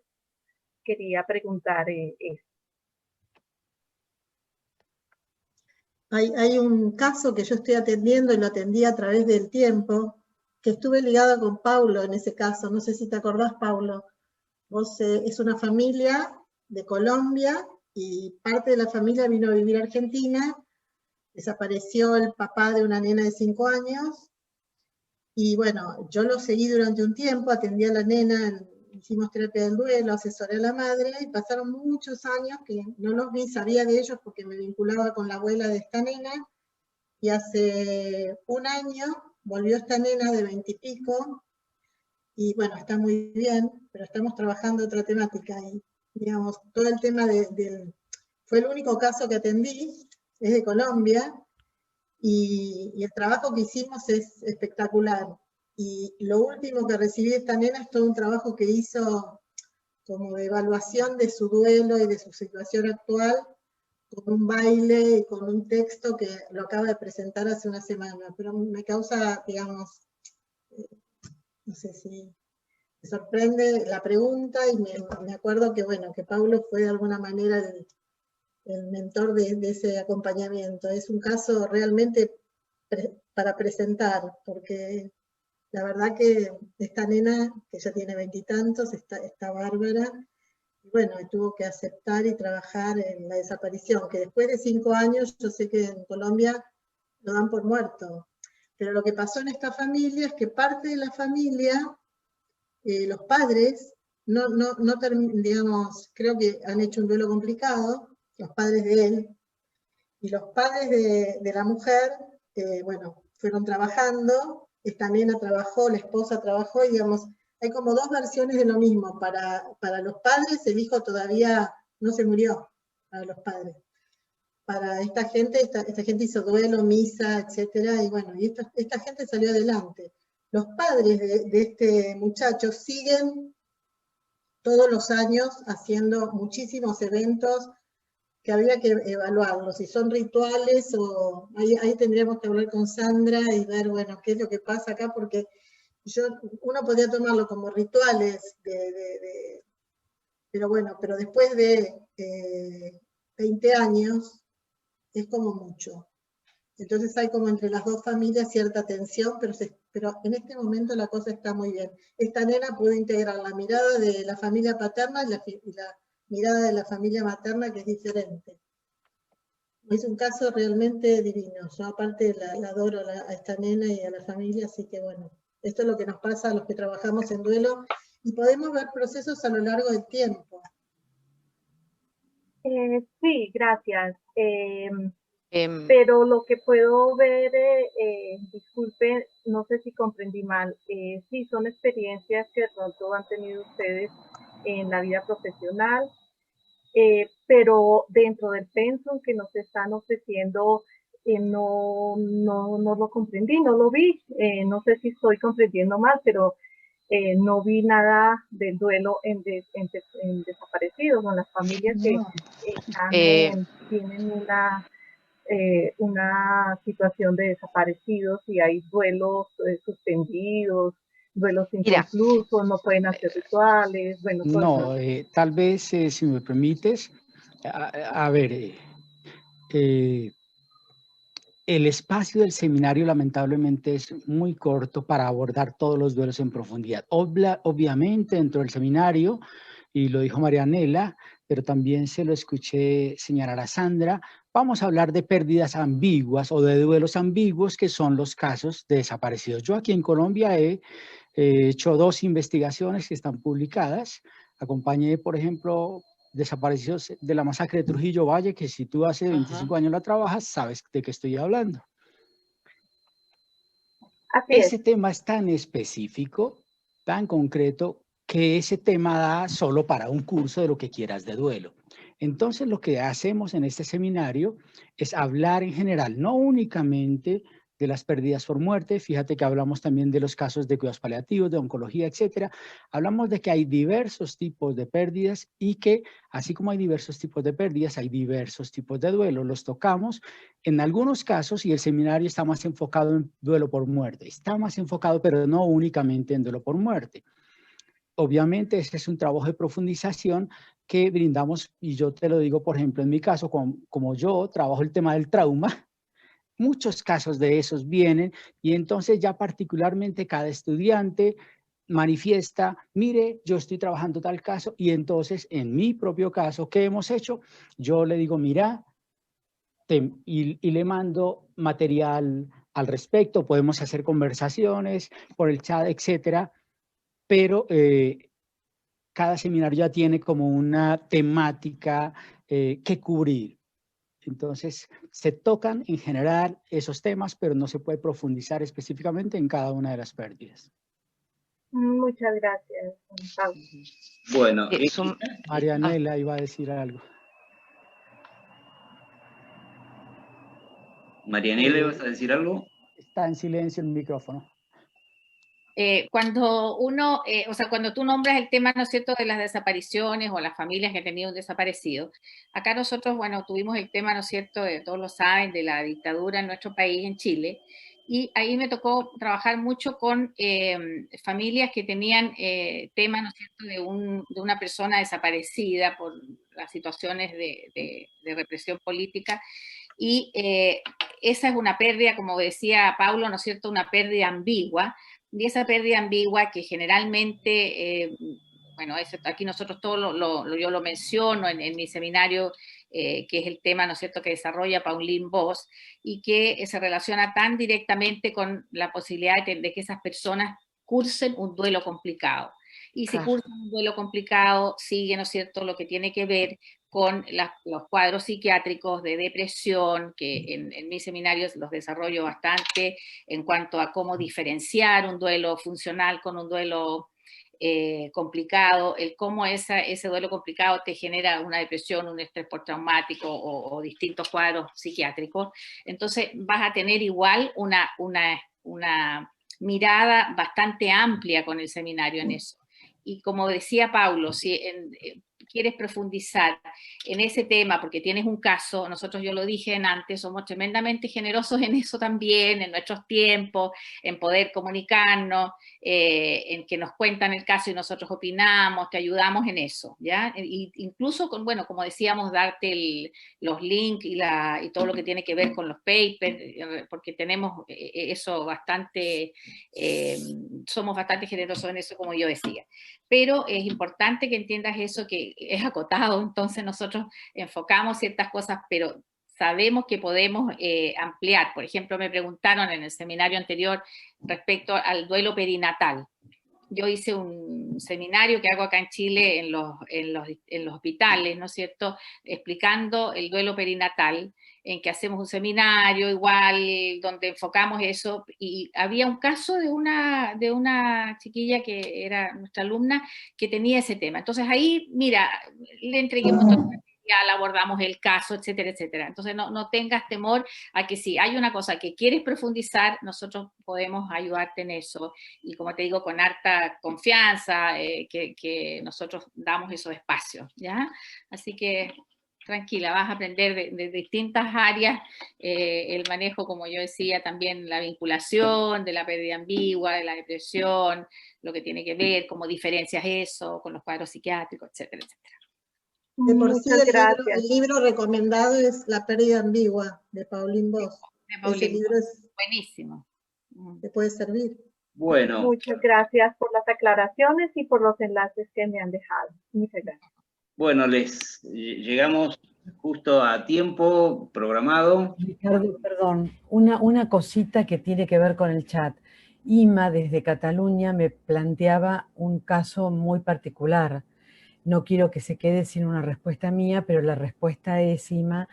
S11: Quería preguntar eso.
S1: Hay un caso que yo estoy atendiendo y lo atendí a través del tiempo, que estuve ligada con Paulo en ese caso. No sé si te acordás, Paulo. Es una familia de Colombia y parte de la familia vino a vivir a Argentina. Desapareció el papá de una nena de 5 años. Y bueno, yo lo seguí durante un tiempo, atendí a la nena, hicimos terapia del duelo, asesoré a la madre, y pasaron muchos años que no los vi, sabía de ellos porque me vinculaba con la abuela de esta nena, y hace un año volvió esta nena de 20 y pico, y bueno, está muy bien, pero estamos trabajando otra temática, y digamos, todo el tema fue el único caso que atendí, es de Colombia, y el trabajo que hicimos es espectacular. Y lo último que recibí de esta nena es todo un trabajo que hizo como de evaluación de su duelo y de su situación actual, con un baile y con un texto que lo acaba de presentar hace una semana. Pero me causa, digamos, no sé si me sorprende la pregunta, y me acuerdo que, bueno, que Paulo fue de alguna manera el mentor de ese acompañamiento. Es un caso realmente para presentar, porque la verdad que esta nena, que ya tiene 20 y tantos, está bárbara, y bueno, tuvo que aceptar y trabajar en la desaparición, que después de 5 años, yo sé que en Colombia lo dan por muerto, pero lo que pasó en esta familia es que parte de la familia, los padres, digamos, creo que han hecho un duelo complicado, los padres de él, y los padres de la mujer, bueno, fueron trabajando, esta nena trabajó, la esposa trabajó, y digamos, hay como dos versiones de lo mismo. Para los padres, el hijo todavía no se murió, para los padres. Para esta gente hizo duelo, misa, etcétera, y bueno, y esta gente salió adelante. Los padres de este muchacho siguen todos los años haciendo muchísimos eventos que habría que evaluarlos, si son rituales o ahí tendríamos que hablar con Sandra y ver, bueno, qué es lo que pasa acá, porque uno podría tomarlo como rituales, pero bueno, pero después de 20 años es como mucho. Entonces hay como entre las dos familias cierta tensión, pero en este momento la cosa está muy bien. Esta nena pudo integrar la mirada de la familia paterna y mirada de la familia materna que es diferente. Es un caso realmente divino. Yo aparte la adoro a esta nena y a la familia, así que bueno, esto es lo que nos pasa a los que trabajamos en duelo y podemos ver procesos a lo largo del tiempo.
S11: Sí, gracias. Pero lo que puedo ver, disculpe, no sé si comprendí mal, sí, son experiencias que de pronto han tenido ustedes en la vida profesional, pero dentro del pensum que nos están ofreciendo, no lo comprendí, no lo vi, no sé si estoy comprendiendo mal, pero no vi nada del duelo en desaparecidos, en las familias que están, tienen una situación de desaparecidos y hay duelos suspendidos, duelos inconclusos, no pueden hacer rituales, bueno,
S7: no, tal vez, si me permites, a ver, el espacio del seminario lamentablemente es muy corto para abordar todos los duelos en profundidad. Obviamente dentro del seminario, y lo dijo Marianela, pero también se lo escuché señalar a Sandra, vamos a hablar de pérdidas ambiguas o de duelos ambiguos, que son los casos de desaparecidos. Yo aquí en Colombia he hecho 2 investigaciones que están publicadas. Acompañé, por ejemplo, desaparecidos de la masacre de Trujillo Valle, que si tú hace 25 años la trabajas, sabes de qué estoy hablando. Ese tema es tan específico, tan concreto, que ese tema da solo para un curso de lo que quieras de duelo. Entonces, lo que hacemos en este seminario es hablar en general, no únicamente de las pérdidas por muerte. Fíjate que hablamos también de los casos de cuidados paliativos, de oncología, etcétera. Hablamos de que hay diversos tipos de pérdidas y que, así como hay diversos tipos de pérdidas, hay diversos tipos de duelo. Los tocamos en algunos casos, y el seminario está más enfocado en duelo por muerte. Está más enfocado, pero no únicamente en duelo por muerte. Obviamente, este es un trabajo de profundización que brindamos, y yo te lo digo, por ejemplo, en mi caso, como yo trabajo el tema del trauma, muchos casos de esos vienen, y entonces ya particularmente cada estudiante manifiesta, mire, yo estoy trabajando tal caso, y entonces en mi propio caso, ¿qué hemos hecho? Yo le digo, mira, y le mando material al respecto, podemos hacer conversaciones por el chat, etcétera, pero cada seminario ya tiene como una temática que cubrir. Entonces, se tocan en general esos temas, pero no se puede profundizar específicamente en cada una de las pérdidas.
S11: Muchas gracias, Pablo.
S2: Bueno,
S7: Marianela iba a decir algo.
S2: Marianela, ¿ibas a decir algo?
S7: Está en silencio el micrófono.
S3: Cuando uno, o sea, cuando tú nombras el tema, ¿no es cierto?, de las desapariciones o las familias que han tenido un desaparecido, acá nosotros, bueno, tuvimos el tema, ¿no es cierto?, todos lo saben, de la dictadura en nuestro país, en Chile, y ahí me tocó trabajar mucho con familias que tenían temas, ¿no es cierto?, de una persona desaparecida por las situaciones de represión política, y esa es una pérdida, como decía Paulo, ¿no es cierto?, una pérdida ambigua, y esa pérdida ambigua que generalmente, bueno, eso, aquí nosotros todo yo lo menciono en mi seminario, que es el tema, ¿no es cierto?, que desarrolla Pauline Boss, y que se relaciona tan directamente con la posibilidad de que esas personas cursen un duelo complicado. Y si cursan un duelo complicado, sigue, ¿no es cierto?, lo que tiene que ver con los cuadros psiquiátricos de depresión, que en mis seminarios los desarrollo bastante en cuanto a cómo diferenciar un duelo funcional con un duelo complicado, el cómo ese duelo complicado te genera una depresión, un estrés postraumático o distintos cuadros psiquiátricos. Entonces vas a tener igual una mirada bastante amplia con el seminario en eso. Y como decía Paulo, si quieres profundizar en ese tema porque tienes un caso, nosotros, yo lo dije antes, somos tremendamente generosos en eso también, en nuestros tiempos, en poder comunicarnos, en que nos cuentan el caso y nosotros opinamos, te ayudamos en eso, ¿ya? Y incluso, bueno, como decíamos, darte los links y todo lo que tiene que ver con los papers, porque tenemos eso bastante, somos bastante generosos en eso, como yo decía. Pero es importante que entiendas eso, que es acotado, entonces nosotros enfocamos ciertas cosas, pero sabemos que podemos ampliar. Por ejemplo, me preguntaron en el seminario anterior respecto al duelo perinatal. Yo hice un seminario que hago acá en Chile en los hospitales, ¿no es cierto?, explicando el duelo perinatal, en que hacemos un seminario igual, donde enfocamos eso, y había un caso de una chiquilla que era nuestra alumna, que tenía ese tema. Entonces ahí, mira, le entregué un montón de material, abordamos el caso, etcétera, etcétera. Entonces no tengas temor a que si hay una cosa que quieres profundizar, nosotros podemos ayudarte en eso, y como te digo, con harta confianza, que nosotros damos esos espacios, ¿ya? Así que tranquila, vas a aprender de distintas áreas, el manejo, como yo decía, también la vinculación de la pérdida ambigua, de la depresión, lo que tiene que ver, cómo diferencias eso con los cuadros psiquiátricos, etcétera, etcétera.
S1: De por sí,
S11: Muchas
S1: el
S11: gracias.
S1: libro recomendado es La pérdida ambigua, de Pauline Boss.
S3: De Pauline
S1: Ese libro es,
S3: buenísimo.
S1: te puede servir.
S2: Bueno,
S11: Muchas gracias por las aclaraciones y por los enlaces que me han dejado. Muchas gracias.
S2: bueno, llegamos justo a tiempo programado.
S5: Ricardo, perdón, una cosita que tiene que ver con el chat. Ima, desde Cataluña, me planteaba un caso muy particular. No quiero que se quede sin una respuesta mía, pero la respuesta es, Ima,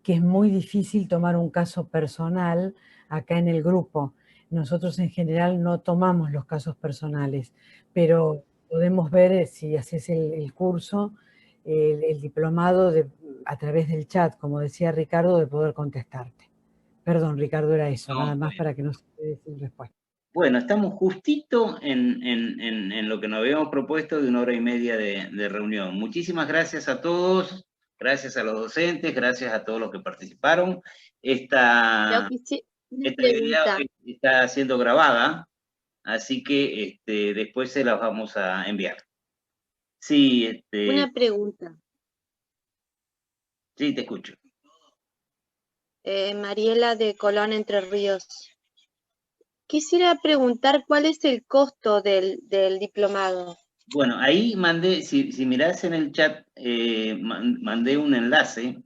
S5: que es muy difícil tomar un caso personal acá en el grupo. Nosotros en general no tomamos los casos personales, pero podemos ver, si haces el curso, el diplomado a través del chat, como decía Ricardo, de poder contestarte. Perdón, Ricardo, era eso, nada más para que no se quede sin respuesta.
S2: Bueno, estamos justito en lo que nos habíamos propuesto de 1 hora y media de reunión. Muchísimas gracias a todos, gracias a los docentes, gracias a todos los que participaron. Esta actividad está siendo grabada, así que después se las vamos a enviar. Sí,
S12: Una pregunta.
S2: Sí, te escucho.
S12: Mariela de Colón, Entre Ríos. Quisiera preguntar cuál es el costo del diplomado.
S2: Bueno, ahí mandé, si mirás en el chat, mandé un enlace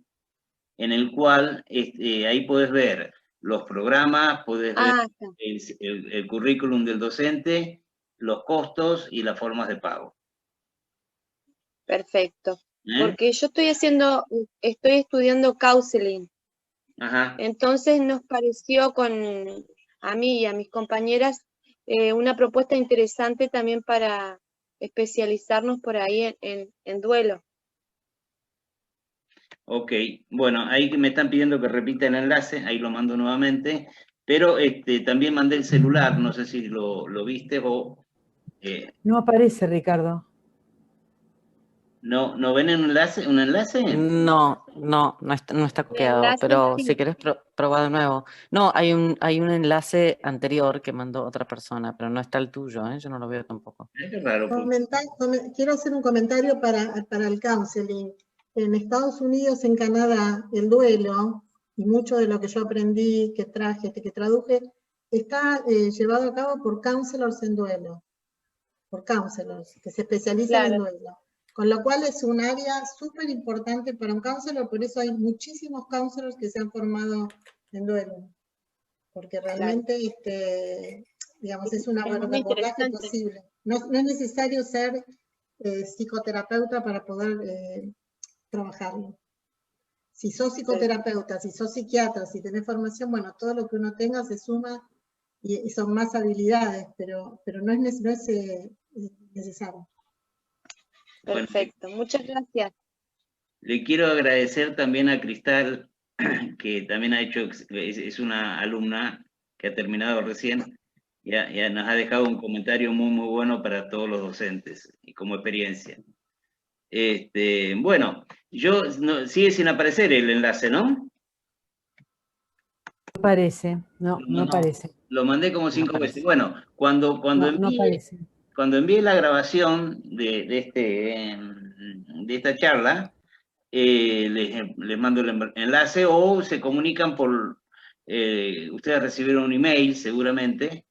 S2: en el cual ahí podés ver los programas, podés ver el currículum del docente, los costos y las formas de pago.
S12: Perfecto. Porque yo estoy estudiando counseling.
S2: Ajá.
S12: Entonces nos pareció a mí y a mis compañeras una propuesta interesante también para especializarnos por ahí en duelo.
S2: Ok, bueno, ahí que me están pidiendo que repita el enlace, ahí lo mando nuevamente, pero también mandé el celular, no sé si lo viste o...
S5: No aparece, Ricardo.
S2: ¿No ven un enlace?
S4: No está copiado, pero si querés probar de nuevo. No, hay un enlace anterior que mandó otra persona, pero no está el tuyo, yo no lo veo tampoco.
S2: Es raro.
S1: Quiero hacer un comentario para el counseling. En Estados Unidos, en Canadá, el duelo, y mucho de lo que yo aprendí, que traduje, está llevado a cabo por counselors en duelo, por counselors, que se especializan en duelo. Con lo cual es un área súper importante para un counselor, por eso hay muchísimos counselors que se han formado en duelo. Porque realmente, digamos, es un abordaje posible. No es necesario ser psicoterapeuta para poder trabajarlo. Si sos psicoterapeuta, si sos psiquiatra, si tenés formación, bueno, todo lo que uno tenga se suma y son más habilidades, pero no es necesario.
S12: Perfecto, muchas gracias.
S2: Le quiero agradecer también a Cristal, que también es una alumna que ha terminado recién, ya nos ha dejado un comentario muy, muy bueno para todos los docentes y como experiencia. Bueno, sigue sin aparecer el enlace, ¿no?
S5: No aparece, no aparece.
S2: Lo mandé como 5 veces. Bueno, cuando envíe la grabación de esta charla, les mando el enlace o se comunican ustedes recibieron un email seguramente,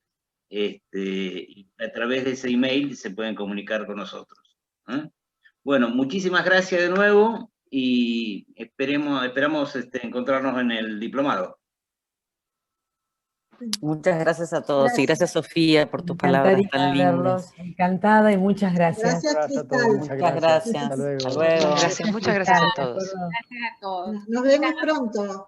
S2: y a través de ese email se pueden comunicar con nosotros. Bueno, muchísimas gracias de nuevo y esperamos encontrarnos en el diplomado.
S4: Muchas gracias a todos y gracias Sofía por tus palabras tan lindas.
S5: Encantada y muchas gracias.
S1: Gracias, Cristal.
S4: Muchas gracias.
S7: Hasta luego.
S6: Muchas gracias a todos.
S3: Gracias a todos.
S1: Nos vemos pronto.